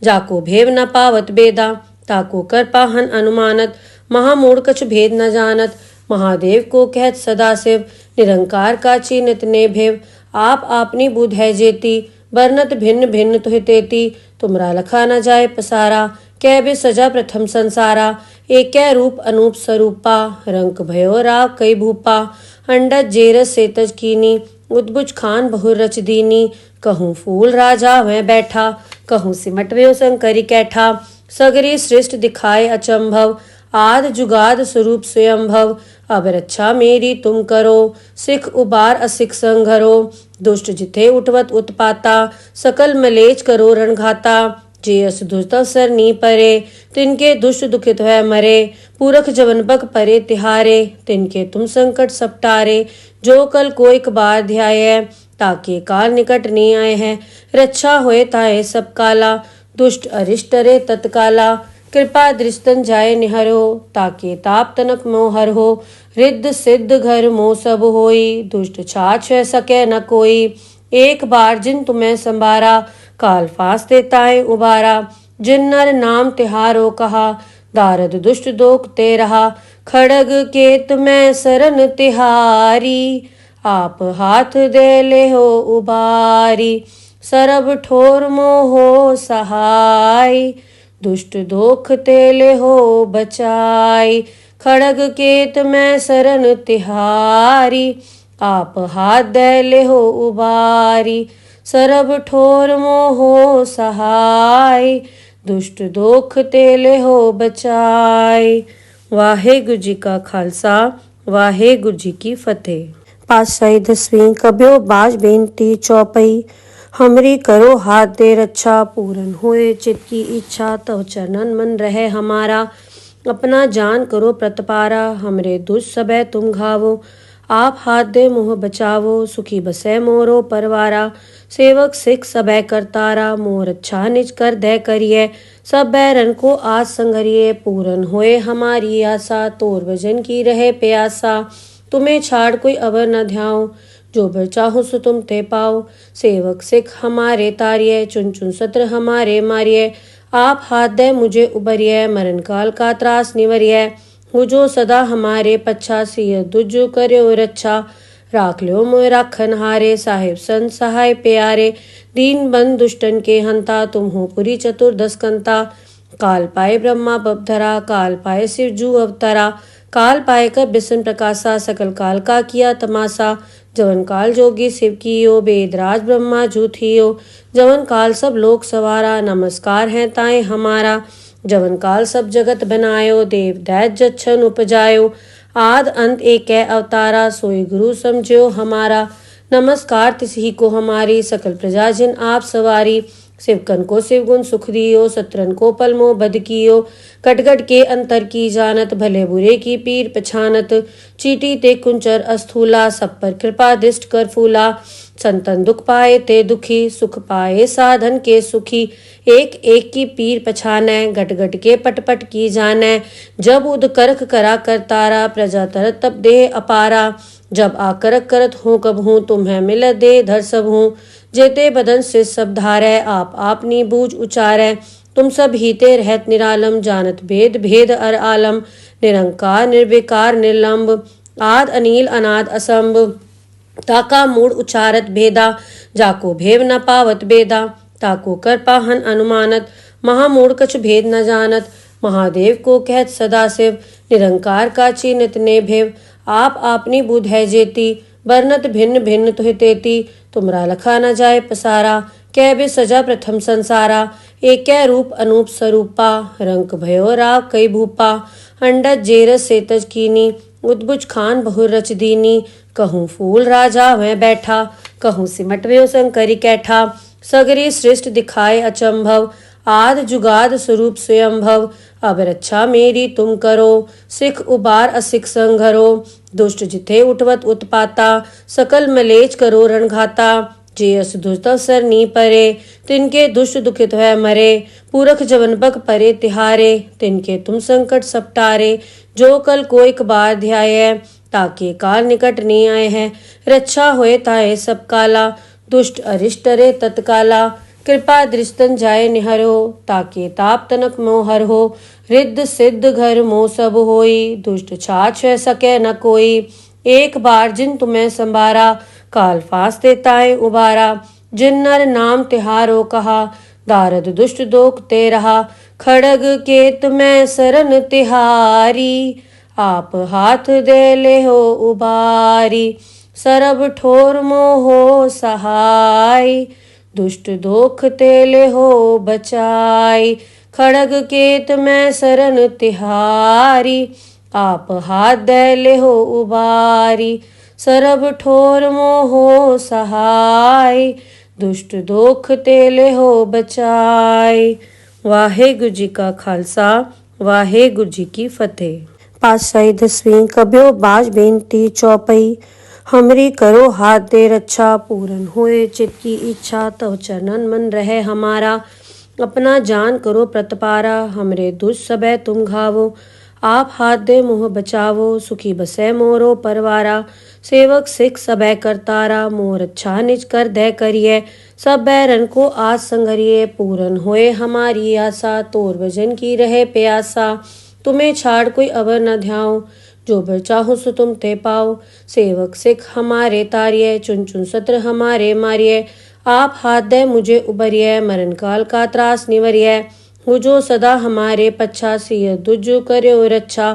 जाको भेव न पावत बेदा, ताको कर पाहन अनुमानत, महामूड कछ भेद न जानत, महादेव को कहत सदा शिव, निरंकार का चीनित ने भेव, आप आपनी बुध है जेती, बरनत भिन्न भिन्न तुहि तेती, तुमरा लखा न जाए पसारा, कै बे सजा प्रथम संसारा, एक रूप अनूप स्वरूपा, रंक भयो राव कई भूपा, अंडज जेरस सेतज कीनी, उद्भुज खान बहु रच दीनी, कहूँ फूल राजा वह बैठा, कहूँ सिमट व्यो शंकरी कैठा, सगरी सृष्ट दिखाए अचंभव, आद जुगाद स्वरूप स्वयंभव, अब रक्षा मेरी तुम करो, सिख उबार असिख संघरो, दुष्ट जिथे उठवत उत्पाता, सकल मलेच करो रणघाता, जे अस दुष्ट अवसर नी परे, तिनके दुष्ट दुखित है मरे, पूरख जवन बक परे तिहारे, तिनके तुम संकट सपटारे, जो कल को एक बार ध्याय, ताके काल निकट नहीं आए हैं, रक्षा होए ताए सब काला, दुष्ट अरिष्ट रे तत्काला, कृपा दृष्टन जाय निहरो, ताके ताप तनक मोहर हो, रिद्ध सिद्ध घर मोह सब होई, दुष्ट छाछ सके न कोई, एक बार जिन तुम्हें संभारा, काल फांसते ताए उबारा, जिन नर नाम तिहारो कहा, दारद दुष्ट दोख ते रहा, खड़ग केत में सरन तिहारी, आप हाथ दे ले हो उबारी, सरब ठोर मोहो सहाय, दुष्ट दोख तेले हो बचाई, खड़ग केत में सरन तिहारी, आप हाथ दे ले हो उबारी, सरब ठोर मोहो सहाय, दुष्ट दोख तेले हो बचाई। वाहेगुरु जी का खालसा, वाहेगुरु जी की फतेह। पातशाही 10वीं कब्यो बाज बेनती चौपई, हमरी करो हाथ दे रक्षा, पूरन होए चित की इच्छा, तव चरणन मन रहे हमारा, अपना जान करो प्रतपारा, हमरे दुष्ट सबे तुम घावो, आप हाथ दे मोह बचावो, सुखी बसे मोरो परवारा, सेवक सिख सबे करतारा मोर अच्छा निज कर दे करिए सब बैरन को आज संगरिए पूरन होए हमारी आशा तोर भजन की रहे प्यासा तुम्हें छाड़ कोई अवर न ध्याओ जो बर चाहो सो तुम ते पाओ सेवक सिख हमारे तारिये चुन चुन सत्र हमारे मारिये आप हाथ दे मुझे उबरिये मरण काल का त्रास निवरिये हो जो सदा हमारे पच्छा सिय दुजो कर्यो रच्छा राख लो मोय राखन हारे साहिब संत सहाय प्यारे दीन बंद दुष्टन के हंता तुम हो पुरी चतुर्दश कंता काल पाए ब्रह्मा बपधरा काल पाए शिव जू अवतरा काल पाए कर बिसन प्रकाशा सकल काल का किया तमाशा जवन काल जोगी शिव कियो बेदराज ब्रह्मा जू थियो जवन काल सब लोक सवारा नमस्कार है ताए हमारा जवन काल सब जगत बनायो देव दैत जच्छन उपजायो आद अंत एक अवतारा सोई गुरु समझो हमारा नमस्कार तिसही को हमारी सकल प्रजा जिन आप सवारी शिवकन को शिवगुण सुख दियो सत्रन को पलमो बद कियो कटगट के अंतर की जानत भले बुरे की पीर पछानत चीटी ते कुंचर अस्थूला सब पर कृपा दृष्ट कर फूला संतन दुख पाए ते दुखी सुख पाए साधन के सुखी एक एक की पीर पछाने घट घट के पट पट की जाने जब उद करख करा कर तारा प्रजा तरत तब देह अपारा जब आकरक करत हूँ कब हूँ तुम्हें मिल दे धर सब हूँ जेते बदन से सब धारै आप आपनी बूझ उचारै तुम सब हीते रहत निरालम जानत भेद भेद अर आलम निरंकार निर्विकार निर्लंब आद अनील अनाद असंभ ताका मूड उचारत भेदा जाको भेव न पावत बेदा ताको कर पाहन अनुमानत महामूढ़ कछ भेद न जानत महादेव को कहत सदाशिव निरंकार का चिन्हत ने भेव आप आपनी बुध है जेती बरनत भिन्न भिन्न तुहि तेती तुमरा लखा न जाए पसारा कै बे सजा प्रथम संसारा एक रूप अनूप स्वरूपा रंक भयो राव कई भूपा अंडज जेरस सेतज कीनी उद्भुज खान बहुर रच दीनी कहूँ फूल राजा वह बैठा कहूँ सिमट व्यो शंकरी कैठा सगरी सृष्ट दिखाए अचंभव आद जुगाद स्वरूप स्वयंभव अब रक्षा मेरी तुम करो सिख उबार असिख संघरो दुष्ट जिथे उठवत उत्पाता सकल मलेच करो रणघाता जे अस दुष्ट सर नी परे तिनके दुष्ट दुखित है मरे पूरख जवन बक परे तिहारे तिनके तुम संकट सपटारे जो कल को एक बार ध्याय ताके काल निकट नहीं आए हैं रक्षा होए ताए सब काला दुष्ट अरिष्ट रे तत्काला कृपा दृष्टन जाय निहरो ताके ताप तनक मोहर हो रिद्ध सिद्ध घर मोह सब होई दुष्ट छाछ सके न कोई एक बार जिन तुम्हें संभारा काल फास देताए उबारा जिन नर नाम तिहारो कहा दारद दुष्ट दोख ते रहा खड़ग केत में सरन तिहारी आप हाथ दे ले हो उबारी सरब ठोर मोहो सहाय दुष्ट दोख तेले हो बचाई खड़ग केत में सरन तिहारी आप हाथ दे ले हो उबारी सरब ठोर मोहो सहाय दुष्ट दोख तेले हो बचाई। वाहेगुरु जी का खालसा वाहेगुरु जी की फतेह। पातशाही 10वीं कब्यो बाज बेनती चौपई हमरी करो हाथ दे रक्षा पूरन होए चित की इच्छा तव चरणन मन रहे हमारा अपना जान करो प्रतपारा हमरे दुष्ट सबे तुम घावो आप हाथ दे मोह बचावो सुखी बसे मोरो परवारा सेवक सिख सबे करतारा मोर अच्छा निज कर दे करिए सब बैरन को आज संगरिए पूरन होए हमारी आशा तोर भजन की रहे प्यासा तुम्हें छाड़ कोई अवर न ध्याओ जो बर चाहो सो तुम ते पाओ सेवक सिख हमारे तारिये चुन चुन सत्र हमारे मारिये आप हाथ दे मुझे उबरिये मरण काल का त्रास निवरिये हो जो सदा हमारे पच्छा सिय दुजो कर्यो रच्छा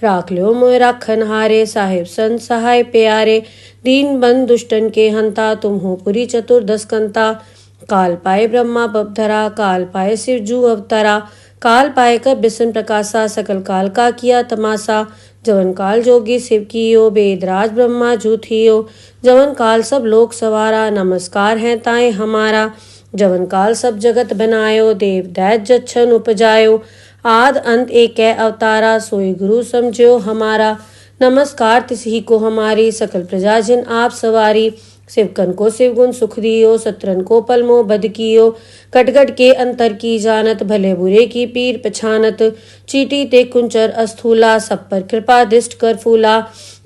राख लो मोय राखन हारे साहिब संत सहाय प्यारे दीन बंद दुष्टन के हंता तुम हो पुरी चतुर्दश कंता काल पाए ब्रह्मा बपधरा काल पाए शिव जू अवतरा काल पाए कर बिसन प्रकाशा सकल काल का किया तमाशा जवन काल जोगी शिव कियो बेदराज ब्रह्मा जू थियो जवन काल सब लोक सवारा नमस्कार है ताए हमारा जवन काल सब जगत बनायो देव दैत जच्छन उपजायो आद अंत एक अवतारा सोई गुरु समझो हमारा नमस्कार तिसही को हमारी सकल प्रजा जिन आप सवारी शिवकन को शिवगुण सुख दियो, शत्रन को पलमो बद कियो। कटगट के अंतर की जानत, भले बुरे की पीर पछानत। चीटी ते कुंचर अस्थूला, सब पर कृपा दृष्ट कर फूला।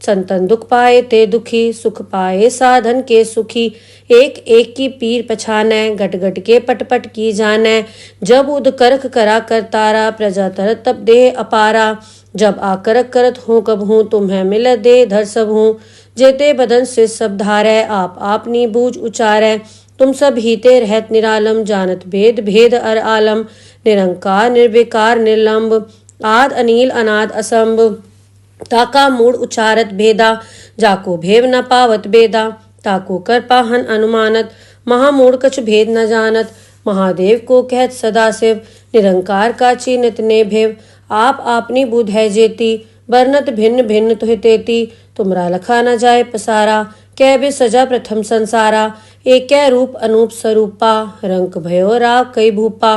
संतन दुख पाए ते दुखी, सुख पाए साधन के सुखी। एक एक की पीर पछानै, गट गट के पट पट की जानै। जब उद करख करा कर तारा, प्रजा तरत तब देह अपारा। जब आकरक करत हूँ कब हूँ, तुम्हें मिल दे धर सब हूँ। जेते बदन से सब धारै, आप आपनी बूझ उचारै। तुम सब हीते रहत निरालम, जानत भेद भेद अर आलम। निरंकार निर्विकार निर्लंब, आद अनील अनाद असंभ। ताका मूड उचारत भेदा, जाको भेव न पावत बेदा। ताको कर पाहन अनुमानत, महामूढ़ कछ भेद न जानत। महादेव को कहत सदाशिव, निरंकार का चीनत ने भेव। आप आपनी बुध है जेती, बरनत भिन्न भिन्न तुहि तेती। तुमरा लखा न जाए पसारा, कै बे सजा प्रथम संसारा। एक रूप अनूप स्वरूपा, रंक भयो राग कई भूपा।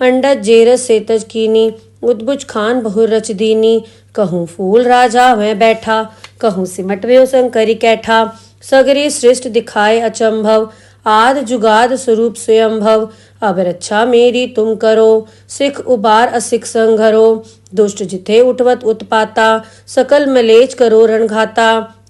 अंडज जेरस सेतज कीनी, उद्भुज खान बहुर रच दीनी। कहूँ फूल राजा वह बैठा, कहूँ सिमट व्यो शंकरी कैठा। सगरी सृष्ट दिखाए अचंभव, आद जुगाद स्वरूप स्वयंभव। अब रक्षा मेरी तुम करो, सिख उबार असिख संघरो। दुष्ट जिथे उठवत उत्पाता, सकल मलेच करो रणघाता।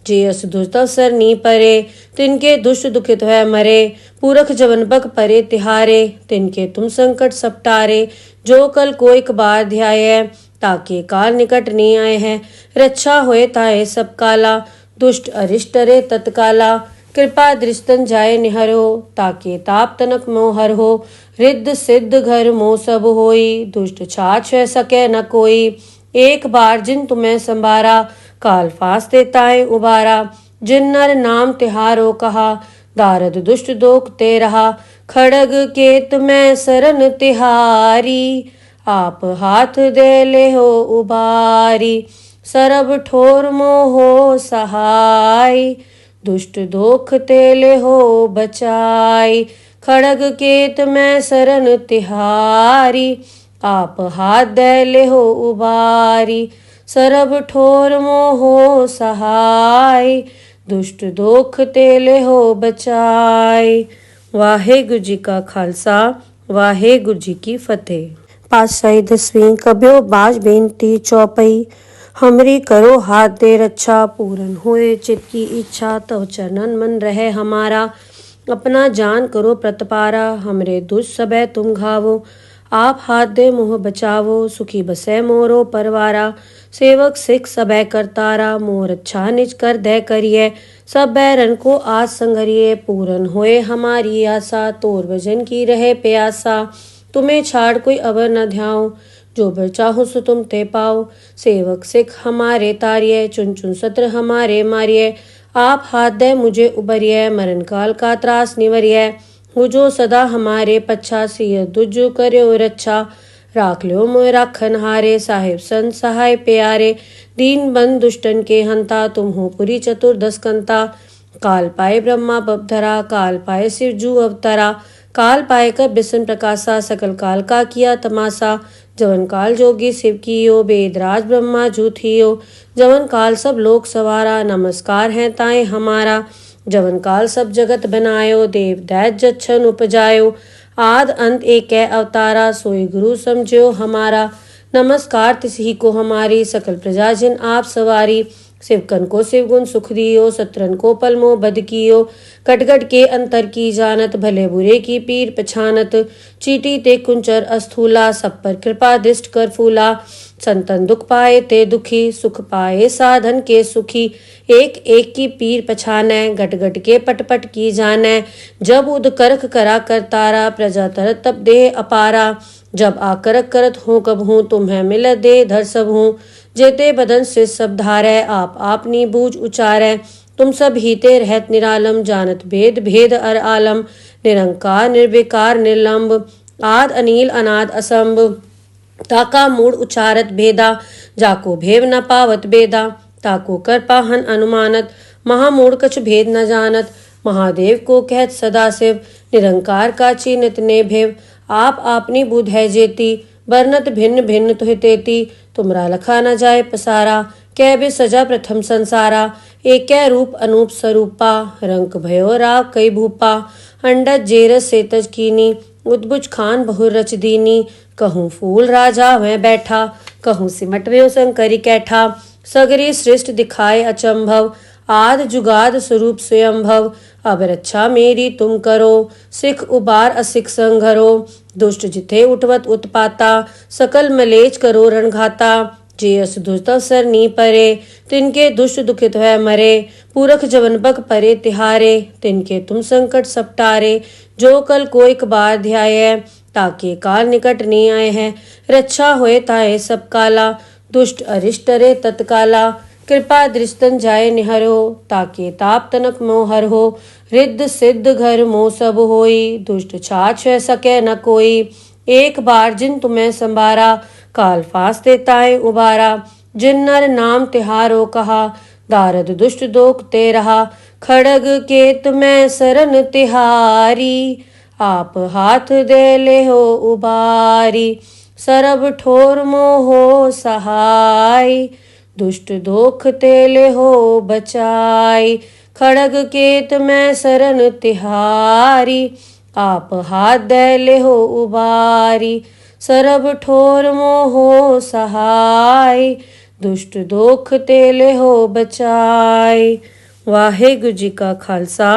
जे अस दुष्ट अवसर नी परे, तिनके दुष्ट दुखित है मरे। पूरख जवन बग परे तिहारे, तिनके तुम संकट सपटारे। जो कल कोई बार ध्याय, ताके काल निकट नहीं आए हैं। रक्षा होए ताए सब काला, दुष्ट अरिष्ट रे तत्काला। कृपा दृष्टन जाए निहरो, ताके ताप तनक मोहर हो। रिद्ध सिद्ध घर मोह सब होई, दुष्ट छाछ सके न कोई। एक बार जिन तुम्हें संभारा, काल फास्ते ताए उबारा। जिन नर नाम तिहारो कहा, दारद दुष्ट दोख ते रहा। खड़ग केत में सरन तिहारी, आप हाथ दे ले हो उबारी। सरब ठोर मोहो सहाय, दुष्ट दोख तेले हो बचाई। खड़ग केत में सरन तिहारी, आप हाथ दे ले हो उबारी। सरब ठोर मोहो सहाय, दुष्ट दोख तेले हो बचाई। वाहेगुरु जी का खालसा, वाहेगुरु जी की फतेह। पातशाही 10वीं कब्यो बाज बेनती चौपई। हमरी करो हाथ दे रक्षा, पूरन होए चित की इच्छा। तव चरणन मन रहे हमारा, अपना जान करो प्रतपारा। हमरे दुष्ट सबे तुम घावो, आप हाथ दे मोह बचावो। सुखी बसे मोरो परवारा, सेवक सिख सबे करतारा। मोर अच्छा निज कर दे करिए, सब बैरन को आज संघरिए। पूरन होए हमारी आशा, तोर भजन की रहे प्यासा। तुम्हें छाड़ कोई अवर न ध्याओ, जो बर चाहो सो तुम ते पाओ। सेवक सिख हमारे तारिये, चुन चुन सत्र हमारे मारिये। आप हाथ दे मुझे उबरिये, मरण काल का त्रास निवरिये। हो जो सदा हमारे पच्छा, सिय दुजो कर्यो रक्षा। राख लो मोय राखन हारे, साहिब संत सहाय प्यारे। दीन बंद दुष्टन के हंता, तुम हो पुरी चतुर्दश कंता। काल पाए ब्रह्मा बपधरा, काल पाए शिव जू अवतरा। काल पाए कर बिसन प्रकाशा, सकल काल का किया तमाशा। जवन काल जोगी शिव कियो, वेदराज ब्रह्मा जू थियो। जवन काल सब लोक सवारा, नमस्कार है ताए हमारा। जवन काल सब जगत बनायो, देव दैत जच्छन उपजायो। आद अंत एक अवतारा, सोई गुरु समझो हमारा। नमस्कार तिसही को हमारी, सकल प्रजा जिन आप सवारी। शिवकन को शिवगुण सुख दियो, शत्रन को पलमो बद कियो। कटगट के अंतर की जानत, भले बुरे की पीर पछानत। चीटी ते कुंचर अस्थूला, सब पर कृपा दृष्ट कर फूला। संतन दुख पाए ते दुखी, सुख पाए साधन के सुखी। एक एक की पीर पछानै, गट गट के पट पट की जानै। जब उद करख करा कर तारा, प्रजा तरत तब देह अपारा। जब आकरक करत हूँ कब हूँ, तुम्हें मिल दे धर सब हूँ। जेते बदन से सब धारै, आप आपनी बूझ उचारै। तुम सब हीते रहत निरालम, जानत भेद भेद अर आलम। निरंकार निर्विकार निर्लंब, आद अनील अनाद असंभ। ताका मूड उचारत भेदा, जाको भेव न पावत बेदा। ताको कर पाहन अनुमानत, महामूढ़ कछ भेद न जानत। महादेव को कहत सदाशिव, निरंकार का चीनत ने भेव। आप आपनी बुध है जेती, बरनत भिन्न भिन्न तुहि तेती। तुमरा लखा न जाए पसारा, कै बे सजा प्रथम संसारा। एकै रूप अनूप स्वरूपा, रंक भयो राव कई भूपा, अंडज जेरस सेतज कीनी, उद्भुज खान बहुर रच दीनी, कहूँ फूल राजा वह बैठा, कहूँ सिमट व्यो शंकरी कैठा, सगरी सृष्ट दिखाए अचंभव, आद जुगाद स्वरूप स्वयंभव, अब रक्षा मेरी तुम करो, सिख उबार असिख संघरो, दुष्ट जिथे उठवत उत्पाता, सकल मलेच करो रणघाता, जे अस दुष्ट अवसर नी परे, तिनके दुष्ट दुखित है मरे, पूरख जवन बक परे तिहारे, तिनके तुम संकट सपटारे, जो कल को एक बार ध्याय, ताके काल निकट नहीं आए हैं, रक्षा होए ताए सब काला, दुष्ट अरिष्ट रे तत्काला, कृपा दृष्टन जाय निहरो, ताके ताप तनक मोहर हो, रिद्ध सिद्ध घर मोह सब होई, दुष्ट छाछ है सके न कोई, एक बार जिन तुम्हें संभारा, काल फास्ते ताए उबारा, जिन नर नाम तिहारो कहा, दारद दुष्ट दोख ते रहा, खड़ग के तुम्हें सरन तिहारी, आप हाथ दे ले हो उबारी, सरब ठोर मोहो सहाय, दुष्ट दोख तेले हो बचाई, खड़ग केत में सरन तिहारी, आप हाथ दे ले हो उबारी, सरब ठोर मोहो सहाय, दुष्ट दोख तेले हो बचाई। वाहेगुरु जी का खालसा,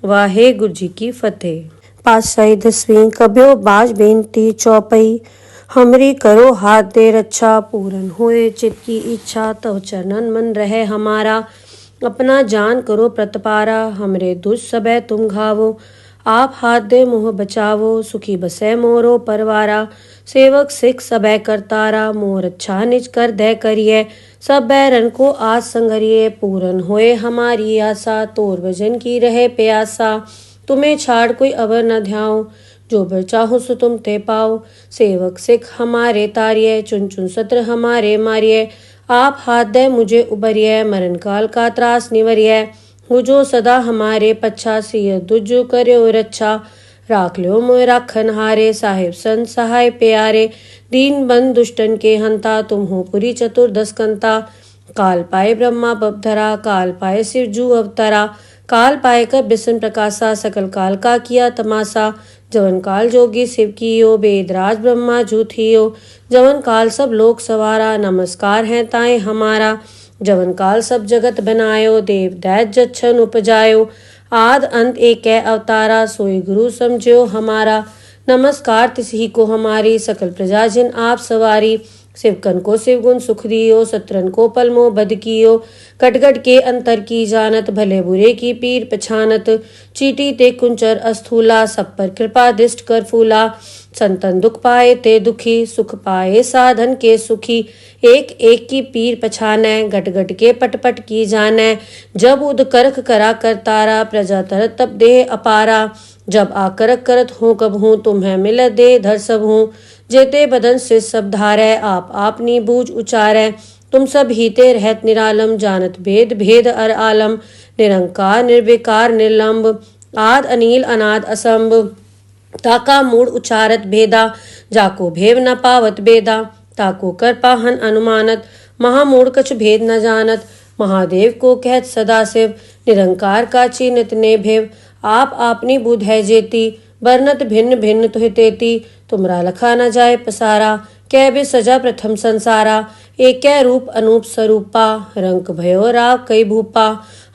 वाहेगुरु जी की फतेह। पातशाही दसवीं कब्यो बाज बेनती चौपई, हमरी करो हाथ दे रक्षा, पूरन होए चित की इच्छा, तव चरणन मन रहे हमारा, अपना जान करो प्रतपारा, हमरे दुष्ट सबे तुम घावो, आप हाथ दे मुँह बचावो, सुखी बसे मोरो परवारा, सेवक सिख सबे करतारा, मोर अच्छा निज कर दे करिए, सब बैरन को आज संगरिए, पूरन होए हमारी आशा, तोर भजन की रहे प्यासा, तुम्हें छाड़ कोई अवर न ध्याओ, जो बर चाहो सो तुम ते पाओ, सेवक सिख हमारे तारिये, चुन चुन सत्र हमारे मारिये, आप हाथ दे मुझे उबरिये, मरण काल का त्रास निवरिये, हो जो सदा हमारे पच्छा, सिय दुजो कर्यो रक्षा, राख लो मोय राखन हारे, साहिब संत सहाय प्यारे, दीन बंद दुष्टन के हंता, तुम हो पुरी चतुर्दश कंता, काल पाए ब्रह्मा बपधरा, काल पाए शिव जू अवतरा, काल पाए कर बिसन प्रकाशा, सकल काल का किया तमाशा, जवन काल जोगी शिव कियो, वेदराज ब्रह्मा जू थियो, जवन काल सब लोक सवारा, नमस्कार है ताए हमारा, जवन काल सब जगत बनायो, देव दैत जच्छन उपजायो, आद अंत एक अवतारा, सोई गुरु समझो हमारा, नमस्कार तिसही को हमारी, सकल प्रजा जिन आप सवारी, शिवकन को शिवगुण सुख दियो, सत्रन को पलमो बद कियो, कटगट के अंतर की जानत, भले बुरे की पीर पछानत, चीटी ते कुंचर अस्थूला, सब पर कृपा दृष्ट कर फूला, संतन दुख पाए ते दुखी, सुख पाए साधन के सुखी, एक एक की पीर पछानै, गट गट के पट पट की जानै, जब उद करख करा करतारा, प्रजा तरत तब देह अपारा, जब आकरक करत हूँ कब हूँ, तुम्हें मिल दे धर सब हूँ, जेते बदन से सब धारै, आप आपनी बूझ उचारै, तुम सब हीते रहत निरालम, जानत भेद भेद अर आलम, निरंकार निर्विकार निर्लंब, आद अनील अनाद असंभ, ताका मूड उचारत भेदा, जाको भेव न पावत बेदा, ताको कर पाहन अनुमानत, महामूढ़ कछ भेद न जानत, महादेव को कहत सदा शिव, निरंकार का चिन्हत ने भेव, आप आपनी बुध है जेती, बरनत भिन्न भिन्न तुहि तेती, तुमरा लखा न जाए पसारा, कै बे सजा प्रथम संसारा, एकै रूप अनूप स्वरूपा, रंक भयो राव कई भूपा,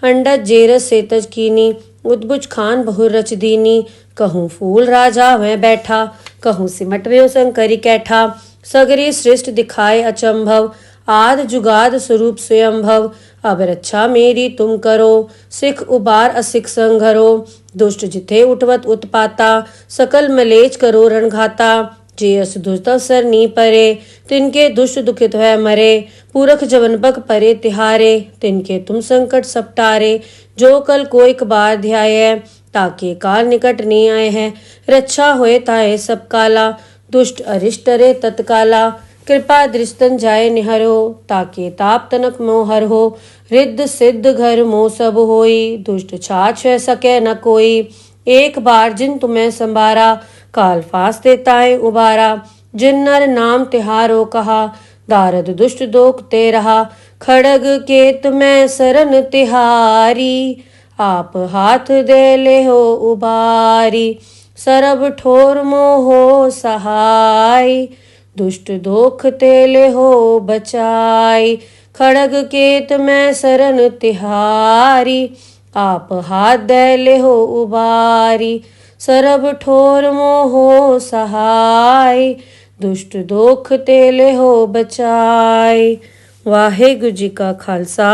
अंडज जेरस सेतज कीनी, उद्भुज खान बहुर रच दीनी, कहूँ फूल राजा वह बैठा, कहूँ सिमट व्यो शंकरी कैठा, सगरी सृष्ट दिखाए अचंभव, आद जुगाद स्वरूप स्वयंभव, अब रक्षा मेरी तुम करो, सिख उबार असिख संघरो, दुष्ट जिथे उठवत उत्पाता, सकल मलेच करो रणघाता, जे अस दुष्ट अवसर नी परे, तिनके दुष्ट दुखित है मरे, पूरख जवन बक परे तिहारे, तिनके तुम संकट सपटारे, जो कल को एक बार ध्याय, ताके काल निकट नहीं आए हैं, रक्षा होए ताए सब काला, दुष्ट अरिष्ट रे तत्काला, कृपा दृष्टन जाय निहरो, ताके ताप तनक मोहर हो, रिद्ध सिद्ध घर मोह सब होई, दुष्ट छाछ है सके न कोई, एक बार जिन तुम्हें संभारा, काल फास्ते ताए उबारा, जिन नर नाम तिहारो कहा, दारद दुष्ट दोख ते रहा, खड़ग केत मैं सरन तिहारी, आप हाथ दे ले हो उबारी। सरब ठोर मोहो सहाय, दुष्ट दोख तेले हो बचाई। खड़ग केत मैं सरन तिहारी, आप हाथ दे ले हो उबारी। सरब ठोर मोहो सहाय, दुष्ट दोख तेले हो बचाई। वाहेगुरु जी का खालसा,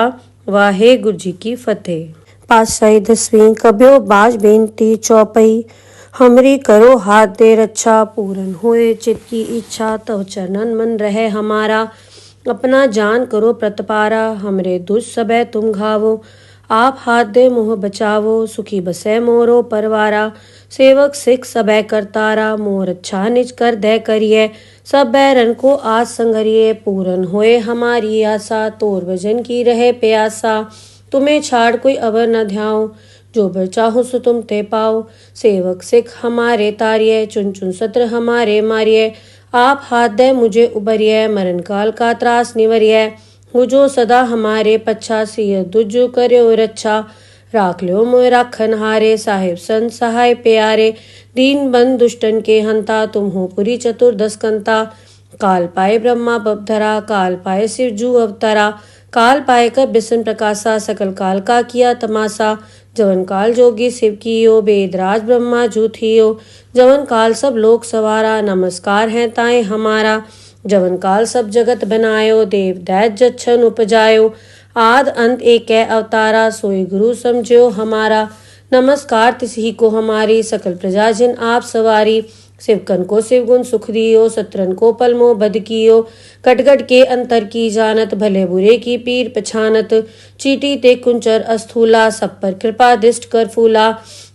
वाहेगुरु जी की फतेह। पातशाही दसवीं कबियो बाज बेनती चौपई। हमरी करो हाथ दे रक्षा, पूरन होए चित की इच्छा। तव चरणन मन रहे हमारा, अपना जान करो प्रतपारा। हमरे दुष्ट सबे तुम घावो, आप हाथ दे मोह बचावो। सुखी बसे मोरो परवारा, सेवक सिख सबे करतारा। मोर अच्छा निज कर दे करिए, सब बैरन को आज संगरिए। पूरन होए हमारी आशा, तोर भजन की रहे प्यासा। तुम्हें छाड़ कोई अवर न ध्याओ, जो बर चाहो सो तुम ते पाओ। सेवक सिख हमारे तारिये, चुन चुन सत्र हमारे मारिये। आप हाथ दे मुझे उबरिये, मरण काल का त्रास निवरिये। हो जो सदा हमारे पच्छा, सिय दुजु कर्यो रक्षा। राख लो मोय राखन हारे, साहिब संत सहाय प्यारे। दीन बंद दुष्टन के हंता, तुम हो पुरी चतुर्दश कंता। काल पाए ब्रह्मा बपधरा, काल पाए शिव जू अवतरा। काल पाए कर बिसन प्रकाशा, सकल काल का किया तमाशा। जवन काल जोगी शिव कियो, बेदराज ब्रह्मा जू थियो। जवन काल सब लोक सवारा, नमस्कार है ताए हमारा। जवन काल सब जगत बनायो, देव दैत जच्छन उपजायो। आद अंत एक अवतारा, सोई गुरु समझो हमारा। नमस्कार तिसही को हमारी, सकल प्रजा जिन आप सवारी। शिवकन को शिवगुण सुख दियो, सत्रन को पलमो बद कियो। कटगट के अंतर की जानत, भले बुरे की पीर पछानत। चीटी ते कुंचर अस्थूला, सब पर कृपा दृष्ट कर फूला।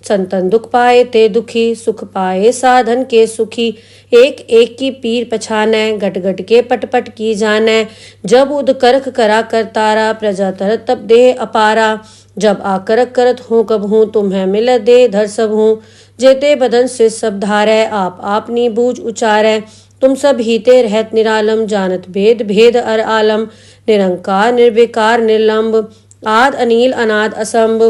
संतन दुख पाए ते दुखी, सुख पाए साधन के सुखी। एक एक की पीर पछानै, गट गट के पट पट की जानै। जब उद करख करा करतारा, प्रजा तरत तब देह अपारा। जब आकरक करत हूँ कब हूँ, तुम्हें मिल दे धर सब हूँ। जेते बदन से सब धारै, आप आपनी बूझ उचारै। तुम सब हीते रहत निरालम, जानत भेद भेद अर आलम। निरंकार निर्विकार निर्लंब, आद अनील अनाद असंभ।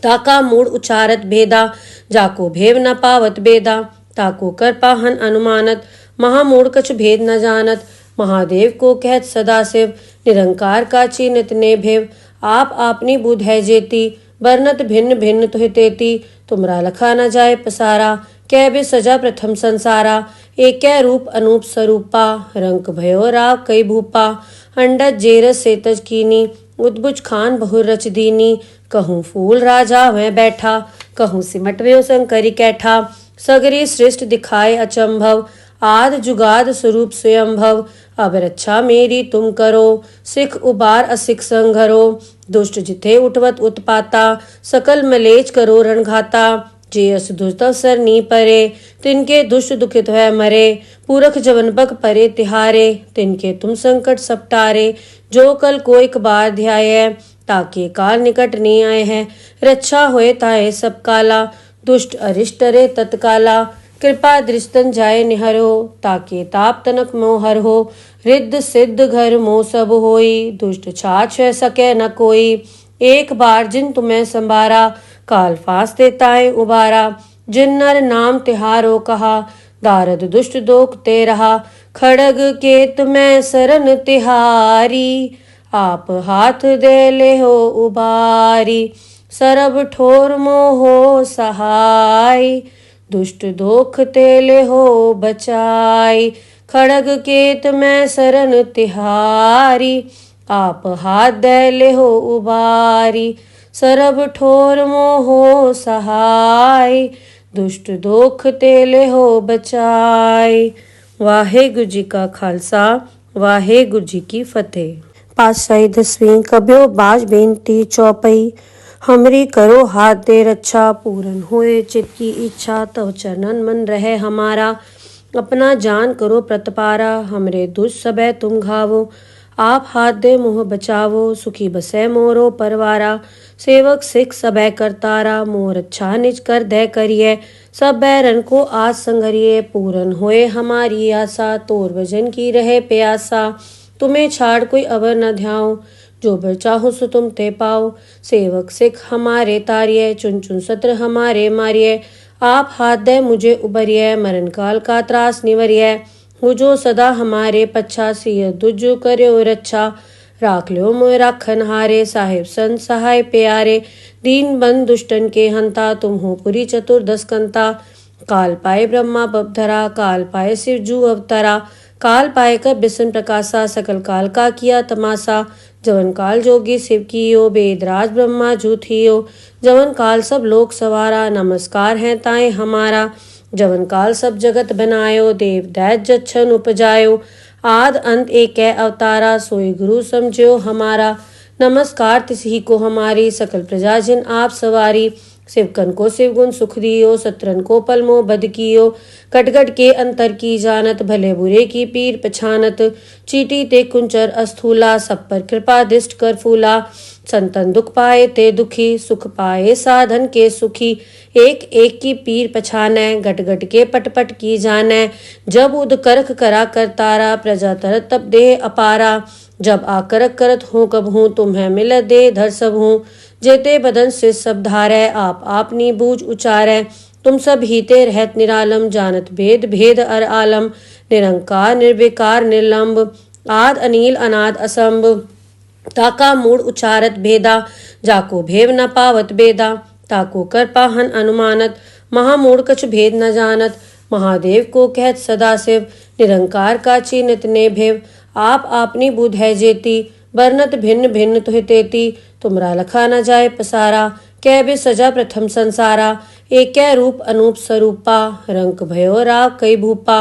ताका मूड उचारत भेदा, जाको भेव न पावत बेदा। ताको कर पाहन अनुमानत, महामूढ़ कछ भेद न जानत। महादेव को कहत सदा शिव, निरंकार का चीनित ने भेव। आप आपनी बुध है जेती, बरनत भिन्न भिन्न तुहि तेती। तुमरा लखा न जाए पसारा, कै बे सजा प्रथम संसारा। एक रूप अनूप स्वरूपा, रंक भयो राव कई भूपा। अंडज जेरस सेतज कीनी, उद्भुज खान बहुर रच दीनी। कहूँ फूल राजा वह बैठा, कहूँ सिमट व्यो शंकरी कैठा। सगरी सृष्ट दिखाए अचंभव, आद जुगाद स्वरूप स्वयंभव। अब रक्षा मेरी तुम करो, सिख उबार असिख संघरो। दुष्ट जिथे उठवत उत्पाता, सकल मलेच करो रणघाता। जे अस दुष्ट अवसर नी परे, तिनके दुष्ट दुखित है मरे। पूरख जवन बग परे तिहारे, तिनके तुम संकट सपटारे। जो कल को एक बार ध्याय, ताके काल निकट नी आए हैं। रक्षा होए ताए सब काला, दुष्ट अरिष्ट रे तत्काला। कृपा दृष्टन जाए निहरो, ताके ताप तनक मोहर हो। रिद्ध सिद्ध घर मोह सब होई, दुष्ट छाछ सके न कोई। एक बार जिन तुम्हें संभारा, काल फास देताए उबारा। जिन नर नाम तिहारो कहा, दारद दुष्ट दोख ते रहा। खड़ग केत मैं सरन तिहारी, आप हाथ दे ले हो उबारी। सरब ठोर मोहो सहाय, दुष्ट दोख तेले हो बचाई। खड़ग केत मैं सरन तिहारी, आप हाथ दे ले हो उबारी। सरब ठोर मोहो सहाय, दुष्ट दोख तेले हो बचाई। वाहेगुरु जी का खालसा, वाहेगुरु जी की फतेह। पातशाही दसवीं कबियो बाज बेनती चौपई। हमरी करो हाथ दे रक्षा, पूरन होए चित की इच्छा। तव चरणन मन रहे हमारा, अपना जान करो प्रतपारा। हमरे दुष्ट सबे तुम घावो, आप हाथ दे मोह बचावो। सुखी बसे मोरो परवारा, सेवक सिख सबे करतारा। मोर अच्छा निज कर दे करिए, सब बैरन को आज संगरिए। पूरन होए हमारी आशा, तोर भजन की रहे प्यासा। तुम्हें छाड़ कोई अवर न ध्याओ। जो बर चाहो सो तुम ते पाओ। सेवक सिख हमारे तारिय, चुन चुन सत्र हमारे मारिय। आप हाथ दे मुझे उबरिय, मरण काल का त्रास निवरिय। हो जो सदा हमारे पच्छा, सिय दुज कर्यो रच्छा। राख लो मोय राखन हारे, साहिब संत सहाय प्यारे। दीन बंद दुष्टन के हंता, तुम हो पुरी चतुर्दश कंता। काल पाए ब्रह्मा बपधरा, काल पाए शिव जू अवतरा। काल पाए कर बिसन प्रकाशा, सकल काल का किया तमाशा। जवन काल जोगी शिव कियो, वेदराज ब्रह्मा जू थियो। जवन काल सब लोक सवारा, नमस्कार है ताए हमारा। जवन काल सब जगत बनायो, देव दैत जच्छन उपजायो। आद अंत एक अवतारा, सोई गुरु समझो हमारा। नमस्कार तिसही को हमारी, सकल प्रजा जिन आप सवारी। शिवकन को शिव गुण सुख दियो, सत्रन को पलमो बद कियो। कटगट के अंतर की जानत, भले बुरे की पीर पछानत। चीटी ते कुंचर अस्थूला, सब पर कृपा दिष्ट कर फूला। संतन दुख पाए ते दुखी, सुख पाए साधन के सुखी। एक एक की पीर पछानै, गट गट के पट पट की जानै। जब उद करख करा कर तारा, प्रजा तरत तब देह अपारा। जब आकरक करत हूँ कब हूँ, तुम्हें मिल दे धर सब हूँ। जेते बदन से सब धारै, आप आपनी बूझ उचारै। तुम सब हीते रहत निरालम, जानत भेद भेद अर आलम। निरंकार निर्विकार निर्लंब, आद अनील अनाद असंभ। ताका मूड उचारत भेदा, जाको भेव न पावत बेदा। ताको कर पाहन अनुमानत, महामूढ़ कछ भेद न जानत। महादेव को कहत सदा शिव, निरंकार का चिन्हित ने भेव। आप आपनी बुध है जेती, बरनत भिन्न भिन्न तुह तेती। तुमरा लखा न जाए पसारा, कै बे सजा प्रथम संसारा। एक रूप अनूप स्वरूपा, रंक भयो राव कई भूपा।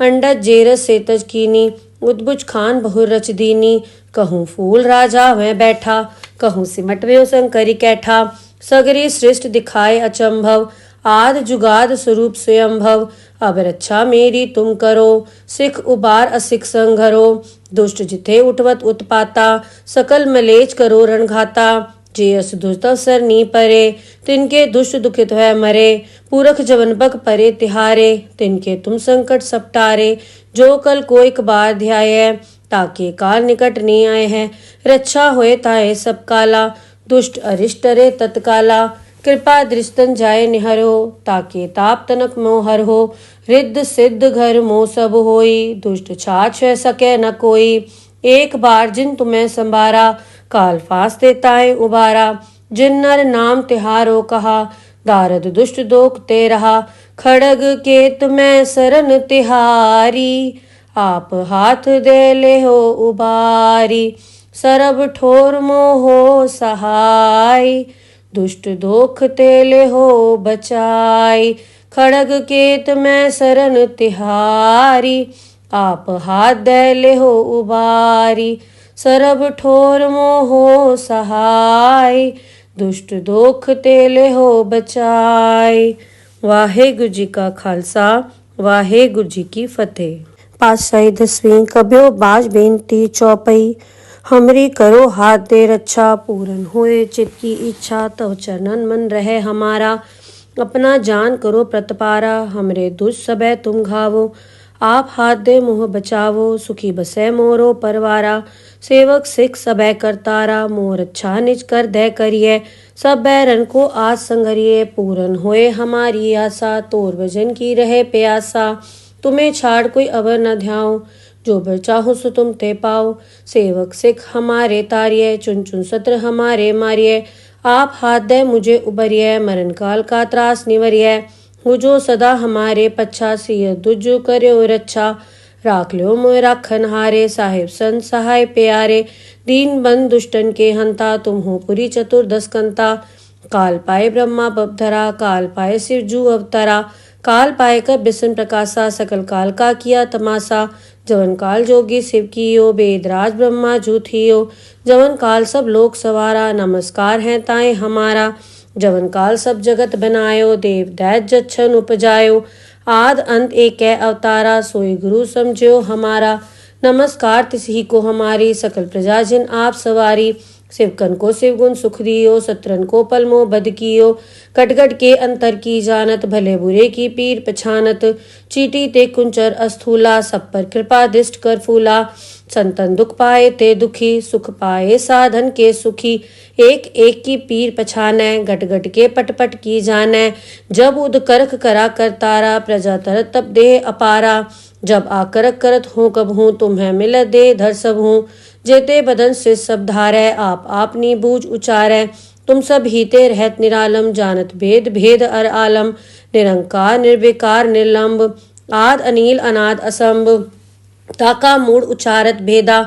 अंडज जेरस सेतज कीनी, उद्बुज खान बहुर रच दीनी। कहूँ फूल राजा वह बैठा, कहूँ सिमट व्यो शंकरी कैठा। सगरी सृष्ट दिखाए अचंभव, आद जुगाद स्वरूप स्वयंभव। अब रक्षा मेरी तुम करो, सिख उबार असिख संघरो। दुष्ट जिथे उठवत उत्पाता, सकल मलेच करो रणघाता। जे अस दुष्ट अवसर नी परे, तिनके दुष्ट दुखित है मरे। पूरख जवन बक परे तिहारे, तिनके तुम संकट सपटारे। जो कल को एक बार ध्याय, ताके काल निकट नहीं आए हैं। रक्षा होए ताए सब काला, दुष्ट अरिष्ट रे तत्काला। कृपा दृष्टन जाए निहरो, ताके ताप तनक मोहर हो। रिद्ध सिद्ध घर मोह सब होई, दुष्ट छाछ है सके न कोई। एक बार जिन तुम्हें संभारा, काल फास्ते ताए उबारा। जिन नर नाम तिहारो कहा, दारद दुष्ट दोख ते रहा। खड़ग के तुम्हें सरन तिहारी, आप हाथ दे ले हो उबारी। सरब ठोर मोहो सहाय, दुष्ट दोख तेले हो बचाई। खड़ग केत में सरन तिहारी, आप हाथ दे ले हो उबारी। सरब ठोर मोहो सहाय, दुष्ट दोख तेले हो बचाई। वाहेगुरु जी का खालसा, वाहेगुरु जी की फतेह। पातशाही दसवीं कब्यो बाज बेनती चौपई। हमरी करो हाथ दे रक्षा, पूरन होए चित की इच्छा। तव चरणन मन रहे हमारा, अपना जान करो प्रतपारा। हमरे दुष्ट सबे तुम घावो, आप हाथ दे मुँह बचावो। सुखी बसे मोरो परवारा, सेवक सिख सबे करतारा। मोर अच्छा निज कर दे करिए, सब बैरन को आज संघरिए। पूरन होए हमारी आशा, तोर भजन की रहे प्यासा। तुम्हें छाड़ कोई अवर न ध्याओ, जो बर चाहो सो तुम ते पाओ। सेवक सिख हमारे तारिय, चुन चुन सत्र हमारे मारिय। आप हाथ दे मुझे उबरिय, मरण काल का त्रास निवरिय। हो जो सदा हमारे पच्छा, सिय दुज कर्यो रच्छा। राख लो मोय राखन हारे, साहिब संत सहाय प्यारे। दीन बंद दुष्टन के हंता, तुम हो पुरी चतुर्दश कंता। काल पाए ब्रह्मा बपधरा, काल पाए शिव जू अवतरा। काल पाए कर बिसन प्रकाशा, सकल काल का किया तमाशा। जवन काल जोगी शिव कियो, वेदराज ब्रह्मा जू थियो। जवन काल सब लोक सवारा, नमस्कार है ताए हमारा। जवन काल सब जगत बनायो, देव दैत जच्छन उपजायो। आद अंत एक अवतारा, सोई गुरु समझो हमारा। नमस्कार तिसही को हमारी सकल प्रजाजन आप सवारी। शिवकन को शिवगुण सुख दियो, सत्रन को पलमो बद कियो। कटगट के अंतर की जानत, भले बुरे की पीर पछानत। चीटी ते कुंचर अस्थूला, सब पर कृपा दृष्ट कर फूला। संतन दुख पाए ते दुखी, सुख पाए साधन के सुखी। एक एक की पीर पछानै, गट गट के पट पट की जानै। जब उद करख करा कर तारा, प्रजा तरत तब देह अपारा। जब आकरक करत हूँ कब हूँ, तुम्हें मिल दे धर सब हूँ। जेते बदन से सब धारै, आप आपनी बूझ उचारै। तुम सब हीते रहत निरालम, जानत भेद भेद अर आलम। निरंकार निर्विकार निर्लंब, आद अनील अनाद असंभ। ताका मूड उचारत भेदा,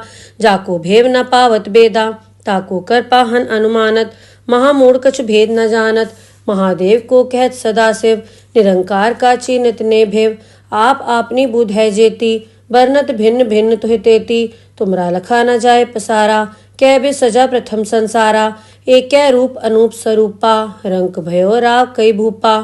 जाको भेव न पावत बेदा। ताको कर पाहन अनुमानत, महामूड कछ भेद न जानत। महादेव को कहत सदा शिव, निरंकार का चिन्हत ने भेव। आप आपनी बुध है जेती, बरनत भिन्न भिन्न तुहि तेती। तुमरा लखा न जाए पसारा, कै बे सजा प्रथम संसारा। एक रूप अनूप स्वरूपा, रंक भयो राव कई भूपा।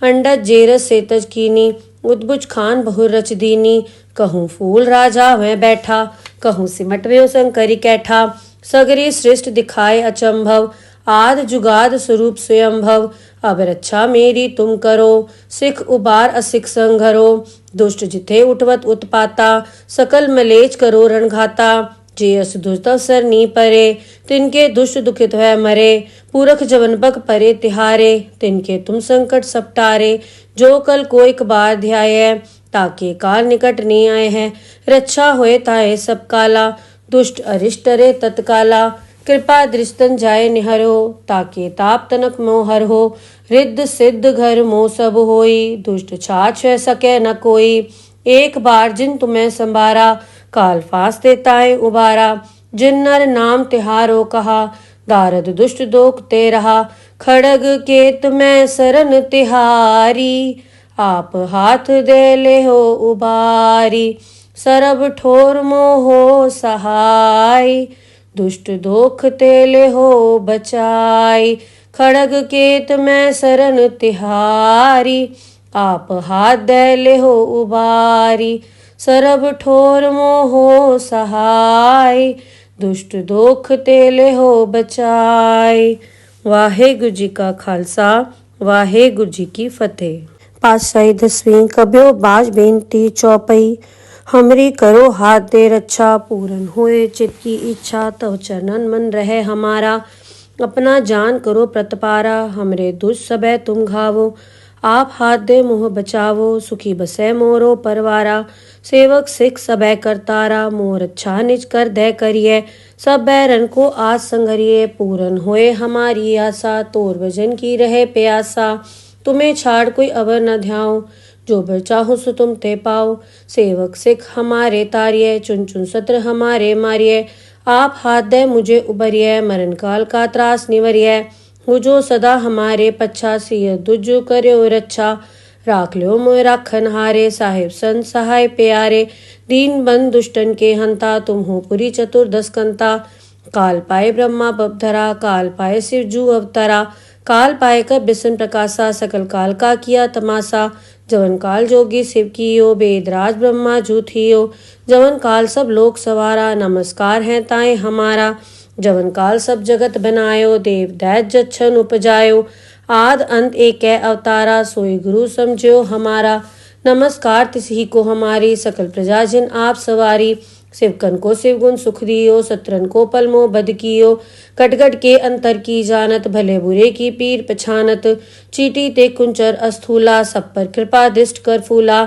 अंडज जेरस सेतज कीनी, उद्भुज खान बहुर रच दीनी। कहूँ फूल राजा वह बैठा, कहूँ सिमट व्यो शंकरी कैठा। सगरी सृष्ट दिखाए अचंभव, आद जुगाद स्वरूप स्वयंभव। अब रक्षा मेरी तुम करो, सिख उबार असिख संघरो। दुष्ट जिथे उठवत उत्पाता, सकल मलेच करो रणघाता। जे अस दुष्ट अवसर नी परे, तिनके दुष्ट दुखित है मरे। पूरख जवन बक परे तिहारे, तिनके तुम संकट सपटारे। जो कल को एक बार ध्याय, ताके काल निकट नहीं आए हैं। रक्षा होए ताए सब काला, दुष्ट अरिष्ट रे तत्काला। कृपा दृष्टन जाय निहरो, ताके ताप तनक मोहर हो। रिद्ध सिद्ध घर मोह सब होई, दुष्ट छाछ सके न कोई। एक बार जिन तुम्हें संभारा, काल फांस देताए उबारा। जिन नर नाम तिहारो कहा, दारद दुष्ट दोख ते रहा। खड़ग केत में सरन तिहारी, आप हाथ दे ले हो उबारी। सरब ठोर मोहो सहाय, दुष्ट दोख तेले हो बचाई। खड़ग केत में सरन तिहारी, आप हाथ दे ले हो उबारी। सरब ठोर मोहो सहाय, दुष्ट दोख तेले हो बचाई। वाहेगुरु जी का खालसा, वाहेगुरु जी की फतेह। पातशाही 10वीं कब्यो बाज बेनती चौपई। हमरी करो हाथ दे रक्षा, पूरन होए चित की इच्छा। तव चरणन मन रहे हमारा, अपना जान करो प्रतपारा। हमरे दुष्ट सबे तुम घावो, आप हाथ दे मोह बचावो। सुखी बसे मोरो परवारा, सेवक सिख सबे करतारा। मोर अच्छा निज कर दे करिए, सब बैरन को आज संगरिए। पूरन होए हमारी आशा, तोर भजन की रहे प्यासा। तुम्हें छाड़ कोई अवर न ध्याओ, जो बर चाहो सो तुम ते पाओ। सेवक सिख हमारे तारिये, चुन चुन सत्र हमारे मारिये। आप हाथ दे मुझे उबरिये, मरण काल का त्रास निवरिये। हो जो सदा हमारे पच्छा, सिय दुजु कर्यो रक्षा। राख लो मोय राखन हारे, साहिब संत सहाय प्यारे। दीन बंद दुष्टन के हंता, तुम हो पुरी चतुर्दश कंता। काल पाए ब्रह्मा बपधरा, काल पाए शिव जू अवतरा। काल पाए कर बिसन प्रकाशा, सकल काल का किया तमाशा। जवन काल जोगी शिव कियो, वेदराज ब्रह्मा जू थियो। जवन काल सब लोक सवारा, नमस्कार है ताए हमारा। जवन काल सब जगत बनायो, देव दैत जच्छन उपजायो। आद अंत एक अवतारा, सोई गुरु समझो हमारा। नमस्कार तिसही को हमारी, सकल प्रजाजन आप सवारी। शिवकन को शिवगुण सुख दियो, सत्रन को पलमो बद कियो। कटगट के अंतर की जानत, भले बुरे की पीर पछानत। चीटी ते कुंचर अस्थूला, सब पर कृपा दृष्ट कर फूला।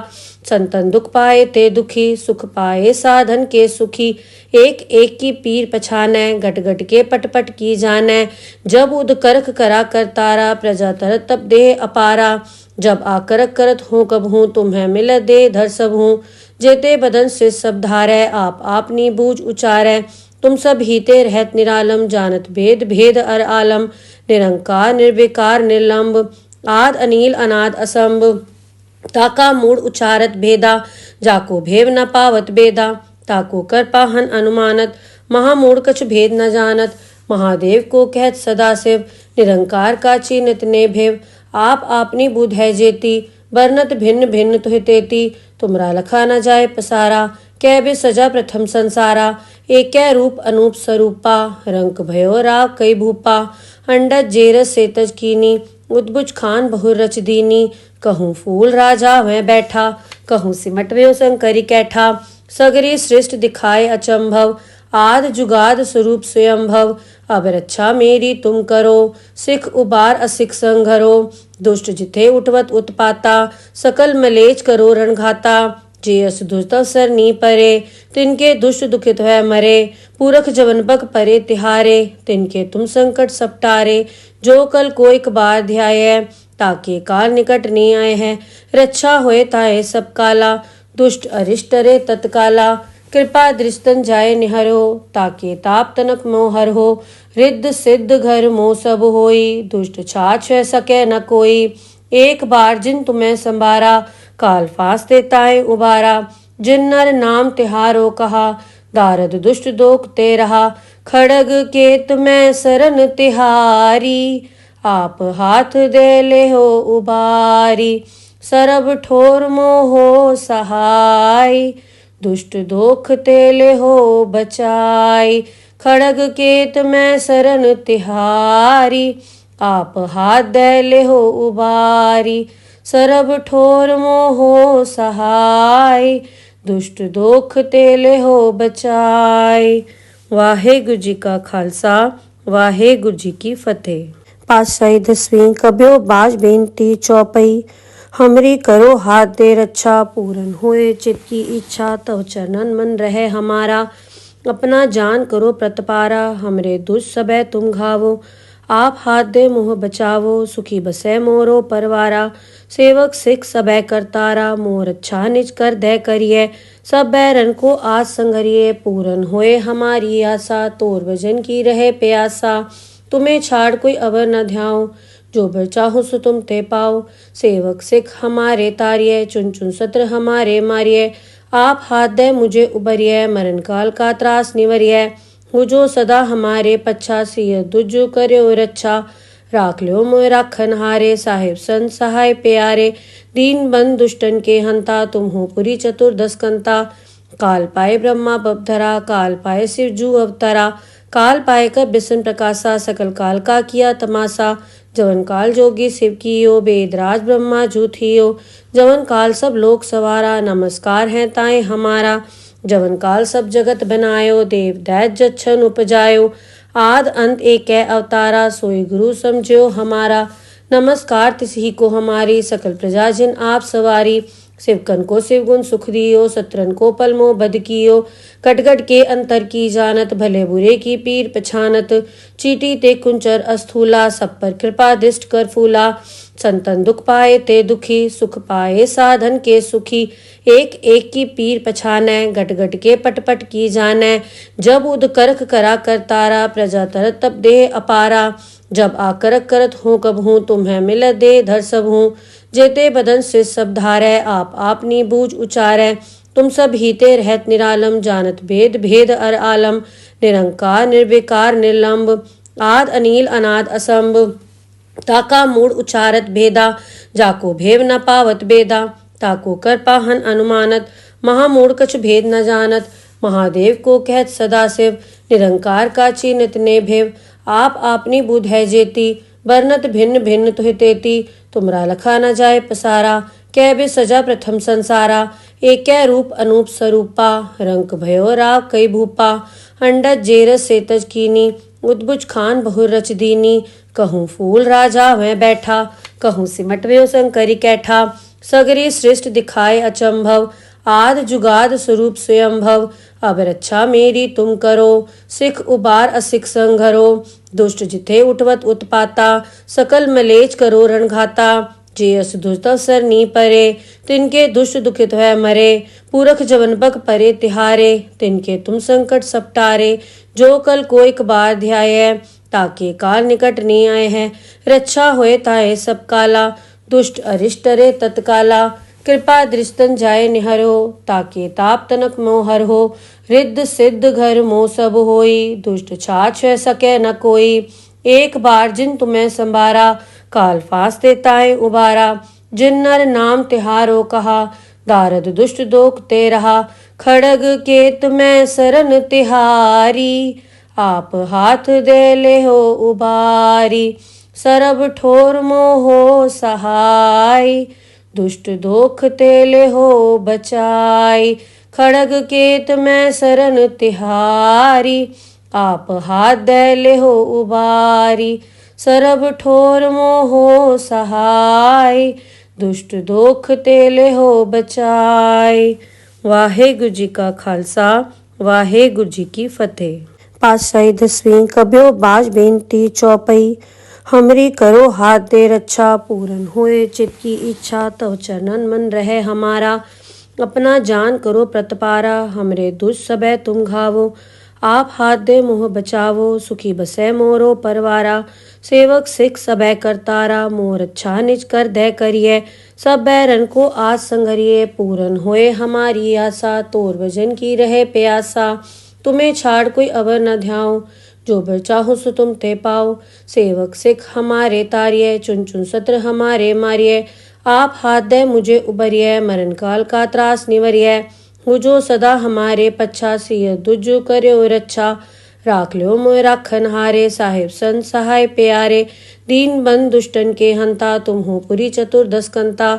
संतन दुख पाए ते दुखी, सुख पाए साधन के सुखी। एक एक की पीर पछानै, गट गट के पट पट की जानै। जब उद करख करा कर तारा, प्रजा तरत तब देह अपारा। जब आकरक करत हूँ कब हूँ, तुम्हें मिल दे धर सब हूँ। जेते बदन से सब धारै, आप आपनी बूझ उचारै। तुम सब हीते रहत निरालम, जानत भेद भेद अर आलम। निरंकार निर्विकार निर्लंब, आद अनील अनाद असंभ। ताका मूड उचारत भेदा, जाको भेव न पावत बेदा। ताको कर पाहन अनुमानत, महामूड कछ भेद न जानत। महादेव को कहत सदा शिव, निरंकार का चिन्हत ने भेव। आप आपनी बुध है जेती, बरनत भिन्न भिन्न तुहि तेती। तुमरा लखा न जाए पसारा, कै बे सजा प्रथम संसारा। एकै रूप अनूप स्वरूपा, रंक भयो राव कई भूपा। अंडज जेरस सेतज कीनी, उद्भुज खान बहुर रच दीनी। कहूँ फूल राजा वह बैठा, कहूँ सिमट व्यो शंकरी कैठा। सगरी सृष्ट दिखाए अचंभव, आद जुगाद स्वरूप स्वयंभव। अब रक्षा मेरी तुम करो, सिख उबार असिख संघरो। दुष्ट जिथे उठवत उत्पाता, सकल मलेच करो रणघाता। जे अस दुष्ट अवसर नी परे, तिनके दुष्ट दुखित है मरे। पूरख जवन बग परे तिहारे, तिनके तुम संकट सपटारे। जो कल कोई कबार ध्याय, ताके काल निकट नहीं आए हैं। रक्षा होए ताए सब काला, दुष्ट अरिष्ट रे तत्काला। कृपा दृष्टन जाय निहरो, ताके ताप तनक मोहर हो। रिद्ध सिद्ध घर मोह सब होई, दुष्ट छाछ सके न कोई। एक बार जिन तुम्हें संभारा, काल फास देताए उबारा। जिन नर नाम तिहारो कहा, दारद दुष्ट दोख ते रहा। खड़ग केत में सरन तिहारी, आप हाथ दे ले हो उबारी। सरब ठोर मोहो सहाय, दुष्ट दोख तेले हो बचाई। खड़ग केत में सरन तिहारी, आप हाथ दे ले हो उबारी। सरब ठोर मोहो सहाय, दुष्ट दोख तेले हो बचाई। वाहेगुरु जी का खालसा, वाहेगुरु जी की फतेह। पातशाही 10वीं कब्यो बाज बेनती चौपई। हमरी करो हाथ दे रक्षा, पूरन होए चित की इच्छा। तव चरणन मन रहे हमारा, अपना जान करो प्रतपारा। हमरे दुष्ट सबे तुम घावो, आप हाथ दे मोह बचावो। सुखी बसे मोरो परवारा, सेवक सिख सबे करतारा। मोर अच्छा निज कर दे करिए, सब बैरन को आज संगरिए। पूरन होए हमारी आशा, तोर भजन की रहे प्यासा। तुम्हें छाड़ कोई अवर न ध्याओ, जो बर चाहो सो तुम ते पाओ। सेवक सिख हमारे तारिये, चुन चुन सत्र हमारे मारिये। आप हाथ दे मुझे उबरिये, मरण काल का त्रास निवरिये। हो जो सदा हमारे पच्छा, सिय दुज कर्यो रक्षा। राख लो मोय राखन हारे, साहिब संत सहाय प्यारे। दीन बंद दुष्टन के हंता, तुम हो पुरी चतुर्दश कंता। काल पाए ब्रह्मा बपधरा, काल पाए शिव जू अवतरा। काल पाए कर बिसन प्रकाशा, सकल काल का किया तमाशा। जवन काल जोगी शिव कियो, वेदराज ब्रह्मा जू थियो। जवन काल सब लोक सवारा, नमस्कार है ताए हमारा। जवन काल सब जगत बनायो, देव दैत जच्छन उपजायो। आद अंत एक अवतारा, सोई गुरु समझो हमारा। नमस्कार तिसही को हमारी, सकल प्रजा जिन आप सवारी। शिवकन को शिवगुण सुख दियो, सत्रन को पलमो बद कियो। कटगट के अंतर की जानत, भले बुरे की पीर पछानत। चीटी ते कुंचर अस्थूला, सब पर कृपा दृष्ट कर फूला। संतन दुख पाए ते दुखी, सुख पाए साधन के सुखी। एक एक की पीर पछानै, गट गट के पट पट की जानै। जब उद करख करा कर तारा, प्रजा तरत तब देह अपारा। जब आकरक करत हूँ कब हूँ, तुम्हें मिल दे धर सब हूँ। जेते बदन से सब धारै, आप आपनी बूझ उचारै। तुम सब हीते रहत निरालम, जानत भेद भेद अर आलम। निरंकार निर्विकार निर्लंब, आद अनील अनाद असंभ। ताका मूड उचारत भेदा, जाको भेव न पावत बेदा। ताको कर पाहन अनुमानत, महामूढ़ कछ भेद न जानत। महादेव को कहत सदा शिव, निरंकार का चीनित ने भेव। आप आपनी बुध है जेती, बरनत भिन्न भिन्न तुहि तेती। तुमरा लखा न जाए पसारा, कै बे सजा प्रथम संसारा। एकै रूप अनूप स्वरूपा, रंक भयो राव कई भूपा। अंडज जेरस सेतज कीनी, उद्भुज खान बहुर रच दीनी। कहूँ फूल राजा वह बैठा, कहूँ सिमट व्यो शंकरी कैठा। सगरी सृष्ट दिखाए अचंभव, आद जुगाद स्वरूप स्वयंभव। अब रक्षा मेरी तुम करो, सिख उबार असिख संघरो। दुष्ट जिथे उठवत उत्पाता, सकल मलेच करो रणघाता। जे अस दुष्ट अवसर नी परे, तिनके दुष्ट दुखित है मरे। पूरख जवन बग परे तिहारे, तिनके तुम संकट सपटारे। जो कल कोई कबार ध्याय, ताके काल निकट नहीं आए हैं। रक्षा होए ताए सब काला, दुष्ट अरिष्ट रे तत्काला। कृपा दृष्टन जाय निहरो, ताके ताप तनक मोहर हो। रिद्ध सिद्ध घर मोह सब होई, दुष्ट छाछ सके न कोई। एक बार जिन तुम्हें संभारा, काल फास देताए उबारा। जिन नर नाम तिहारो कहा, दारद दुष्ट दोख ते रहा, खड़ग केत मैं सरन तिहारी। आप हाथ दे ले हो उबारी, सरब ठोर मोहो सहाय। दुष्ट दोख ते ले हो बचाई, खड़ग केत मैं सरन तिहारी। आप हाथ दे ले हो उबारी, सरब ठोर मोहो सहाय। दुष्ट दोख ते ले हो बचाई। वाहेगुरु जी का खालसा, वाहेगुरु जी की फतेह। पातशाही 10वीं कब्यो बाज बेनती चौपई। हमरी करो हाथ दे रक्षा, पूरन होए चित की इच्छा। तव चरणन मन रहे हमारा, अपना जान करो प्रतपारा। हमरे दुष्ट सबे तुम घावो, आप हाथ दे मोह बचावो। सुखी बसै मोरो परवारा, सेवक सिख सबे करतारा। मोर अच्छा निज कर दे करिए, सब बैरन को आज संगरिए। पूरन होए हमारी आशा, तोर भजन की रहे प्यासा। तुम्हें छाड़ कोई अवर न ध्याओ, जो बर चाहो सो तुम ते पाओ। सेवक सिख हमारे तारिये, चुन चुन सत्र हमारे मारिये। आप हाथ दे मुझे उबरिये, मरण काल का त्रास निवरिये। हो जो सदा हमारे पच्छा, सिय दुजो कर्यो रक्षा। राख लो मोय राखन हारे, साहिब संत सहाय प्यारे। दीन बंद दुष्टन के हंता, तुम हो पुरी चतुर्दश कंता।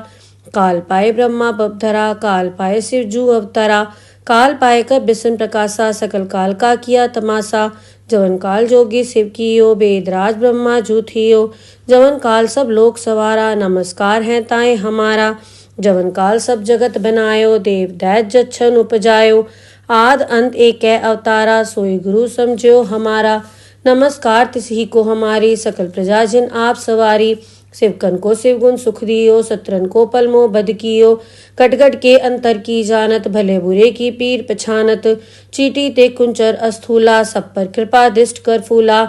काल पाए ब्रह्मा बपधरा, काल पाए शिव जू अवतरा। काल पाए कर बिसन प्रकाशा, सकल काल का किया तमाशा। जवन काल जोगी शिव कियो, वेदराज ब्रह्मा जू थियो। जवन काल सब लोक सवारा, नमस्कार है ताए हमारा। जवन काल सब जगत बनायो, देव दैत जच्छन उपजायो। आद अंत एक अवतारा, सोई गुरु समझो हमारा। नमस्कार तिसही को हमारी, सकल प्रजा जिन आप सवारी। शिवकन को शिव गुण सुख दियो, सत्रन को पलमो बद कियो। कटगट के अंतर की जानत, भले बुरे की पीर पछानत। चीटी ते कुंचर अस्थूला, सब पर कृपा दृष्ट कर फूला।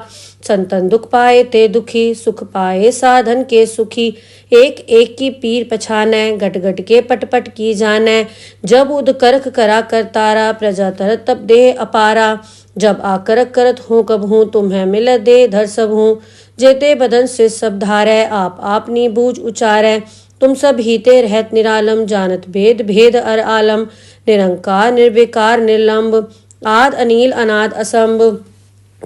संतन दुख पाए ते दुखी, सुख पाए साधन के सुखी। एक एक की पीर पछानै, गट गट के पट पट की जानै। जब उद करख करा करतारा, प्रजा तरत तब देह अपारा। जब आकरक करत हूँ कब हूँ, तुम्हें मिल दे धर सब हूँ। जेते बदन से सब धारै, आप आपनी बूझ उचारै। तुम सब हीते रहत निरालम, जानत भेद भेद अर आलम। निरंकार निर्विकार निर्लंब, आद अनील अनाद असंभ।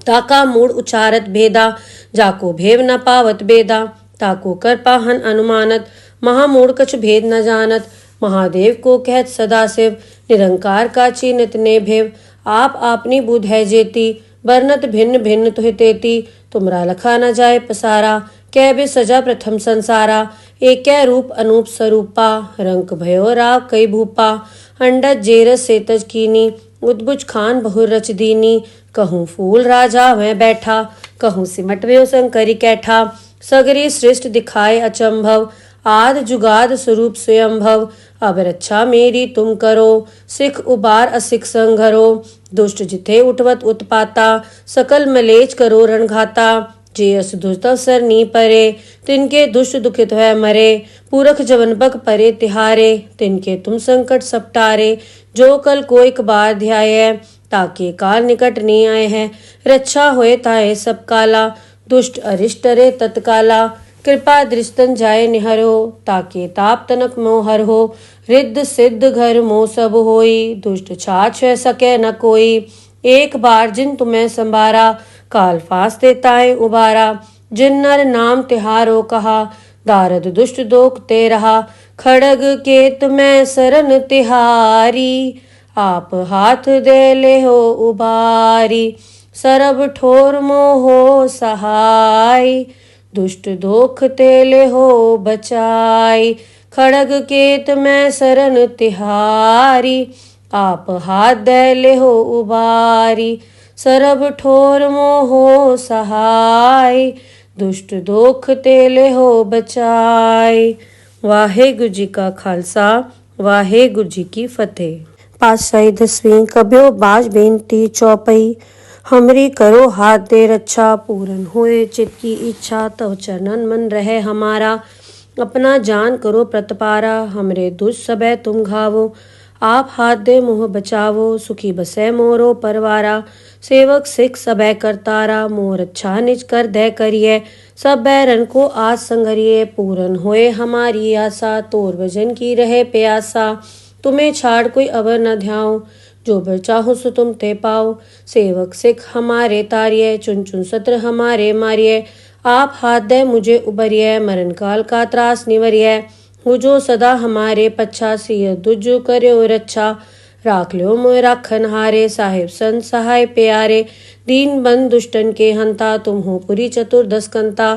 ताका मूड उचारत भेदा, जाको भेव न पावत बेदा। ताको कर पाहन अनुमानत, महामूढ़ कछ भेद न जानत। महादेव को कहत सदा शिव, निरंकार का चीनत ने भेव। आप आपनी बुध है जेती, बरनत भिन्न भिन्न तुहि तेती। तुमरा लखा न जाए पसारा, कै बे सजा प्रथम संसारा। एक रूप अनूप स्वरूपा, रंक भयो राव कई भूपा। अंडज जेरस सेतज कीनी, उद्भुज खान बहुर रच दीनी। कहूँ फूल राजा वह बैठा, कहूँ सिमट व्यो शंकरी कैठा। सगरी सृष्ट दिखाए अचंभव, आद जुगाद स्वरूप स्वयंभव। अब रक्षा मेरी तुम करो, सिख उबार असिख संघरो। दुष्ट जिथे उठवत उत्पाता, सकल मलेच करो रणघाता। जे अस दुष्ट अवसर नी परे, तिनके दुष्ट दुखित है मरे। पुरख जवन बक परे तिहारे, तिनके तुम संकट सपटारे। जो कल को एक बार ध्याय, ताके काल निकट नहीं आए हैं। रक्षा होए ताए सब काला, दुष्ट अरिष्ट रे तत्काला। कृपा दृष्टन जाय निहरो, ताके ताप तनक मोहर हो। रिद्ध सिद्ध घर मोह सब होई, दुष्ट छाछ सके न कोई। एक बार जिन तुम्हें संभारा, काल फांस देताए उबारा। जिन नर नाम तिहारो कहा, दारद दुष्ट दोख ते रहा। खड़ग केत मैं सरन तिहारी, आप हाथ दे ले हो उबारी। सरब ठोर मोहो सहाय, दुष्ट दोख ते ले हो बचाई। खड़ग केत मैं सरन तिहारी, आप हाथ दे ले हो उबारी। सरब ठोर मोहो सहाय, दुष्ट दोख ते ले हो बचाई। वाहेगुरु जी का खालसा, वाहेगुरु जी की फतेह। पातशाही 10वीं कब्यो बाज बेनती चौपई। हमरी करो हाथ दे रक्षा, पूरन होए चित की इच्छा। तव चरणन मन रहे हमारा, अपना जान करो प्रतपारा। हमरे दुष्ट सबे तुम घावो, आप हाथ दे मुँह बचावो, सुखी बसै मोरो परवारा। सेवक सिख सबै करतारा, मोर अच्छा निज कर दे करिए। सब बैरन को आज संगरिए, पूरन होए हमारी आशा। तोर भजन की रहे प्यासा, तुम्हें छाड़ कोई अवर न ध्याओ। जो बर चाहो सो तुम ते पाओ। सेवक सिख हमारे तारिये, चुन चुन सत्र हमारे मारिये। आप हाथ दे मुझे उबरिये, मरण काल का त्रास निवरिये। हो जो सदा हमारे पच्छा, सिय दुज कर्यो रक्षा। राख लो मोय राखन हारे, साहिब संत सहाय प्यारे। दीन बंद दुष्टन के हंता, तुम हो पुरी चतुर्दश कंता।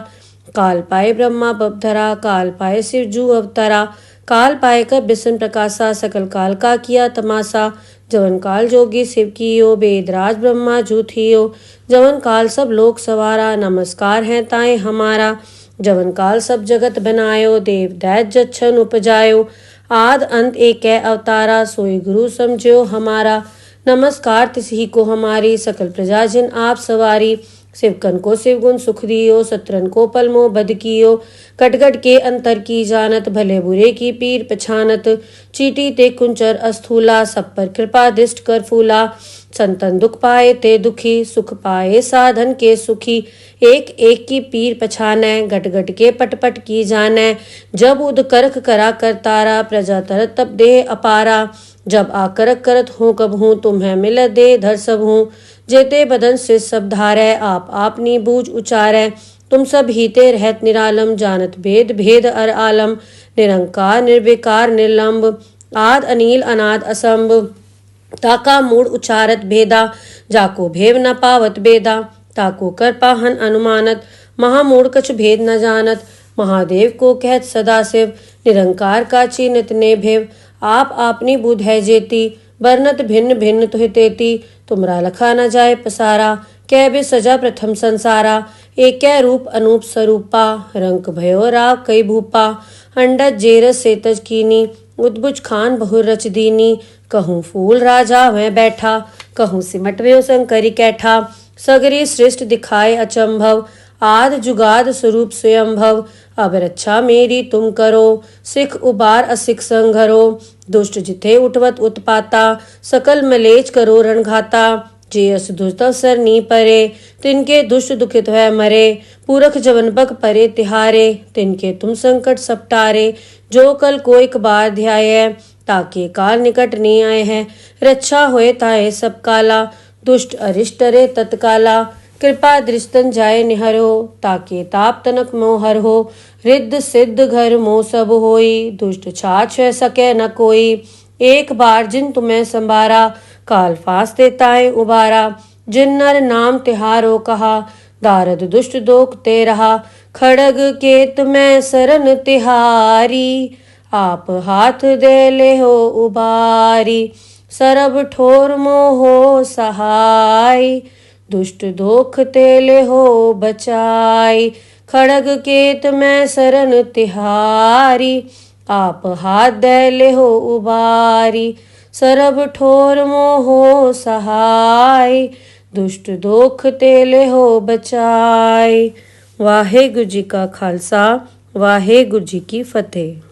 काल पाए ब्रह्मा बपधरा, काल पाए शिव जू अवतरा। काल पाए कर बिसन प्रकाशा, सकल काल का किया तमाशा। जवन काल जोगी शिव कियो, वेदराज ब्रह्मा जू थियो। जवन काल सब लोक सवारा, नमस्कार है ताए हमारा। जवन काल सब जगत बनायो, देव दैत जच्छन उपजायो। आद अंत एक अवतारा, सोई गुरु समझो हमारा। नमस्कार तिसही को हमारी, सकल प्रजा जिन आप सवारी। शिवकन को शिवगुण सुख दियो, सत्रन को पलमो बद कियो। कटगट के अंतर की जानत, भले बुरे की पीर पछानत। चीटी ते कुंचर अस्थूला, सब पर कृपा दृष्ट कर फूला। संतन दुख पाए ते दुखी, सुख पाए साधन के सुखी। एक एक की पीर पछानै, गट गट के पट पट की जानै। जब उद करख करा करतारा, प्रजा तरत तब देह अपारा। जब आकरक करत हूँ कब हूँ, तुम्हें मिल दे धर सब हूँ। जेते बदन से सब धारै, आप आपनी बूझ उचारै। तुम सब हीते रहत निरालम, जानत भेद भेद अर आलम। निरंकार निर्विकार निर्लंब, आद अनील अनाद असंभ। ताका मूड उचारत भेदा, जाको भेव न पावत बेदा। ताको कर पाहन अनुमानत, महामूढ़ कछ भेद न जानत। महादेव को कहत सदा शिव, निरंकार का चीनत ने भेव। आप आपनी बुध है जेती, बरनत भिन्न भिन्न तुहि तेती। तुमरा लखा न जाए पसारा, कै बे सजा प्रथम संसारा। एक रूप अनूप स्वरूपा, रंक भयो राव कई भूपा। अंडज जेरस सेतज कीनी, उद्भुज खान बहुर रच दीनी। कहूँ फूल राजा वह बैठा, कहूँ सिमट व्यो शंकरी कैठा। सगरी सृष्ट दिखाए अचंभव, आद जुगाद स्वरूप स्वयंभव। अब रक्षा मेरी तुम करो, सिख उबार असिख संघरो। दुष्ट जिथे उठवत उत्पाता, सकल मलेच करो रणघाता। जे अस दुष्ट सर नी परे, तिनके दुष्ट दुखित है मरे। पूरख जवन बक परे तिहारे, तिनके तुम संकट सपटारे। जो कल को एक बार ध्याय, ताके काल निकट नहीं आए हैं। रक्षा होए ताए सब काला, दुष्ट अरिष्ट रे तत्काला। कृपा दृष्टन जाय निहरो, ताके ताप तनक मोहर हो। रिद्ध सिद्ध घर मोह सब होई, दुष्ट छाछ सके न कोई। एक बार जिन तुम्हें संभारा, काल फास देताए उबारा। जिन नर नाम तिहारो कहा, दारद दुष्ट दोख ते रहा। खड़ग केत में सरन तिहारी, आप हाथ दे ले हो उबारी। सरब ठोर मोहो सहाय, दुष्ट दोख तेले हो बचाई। खड़ग केत में सरन तिहारी, आप हाथ दे ले हो उबारी। सरब ठोर मोहो सहाय, दुष्ट दोख तेले हो बचाई। वाहेगुरु जी का खालसा, वाहेगुरु जी की फतेह।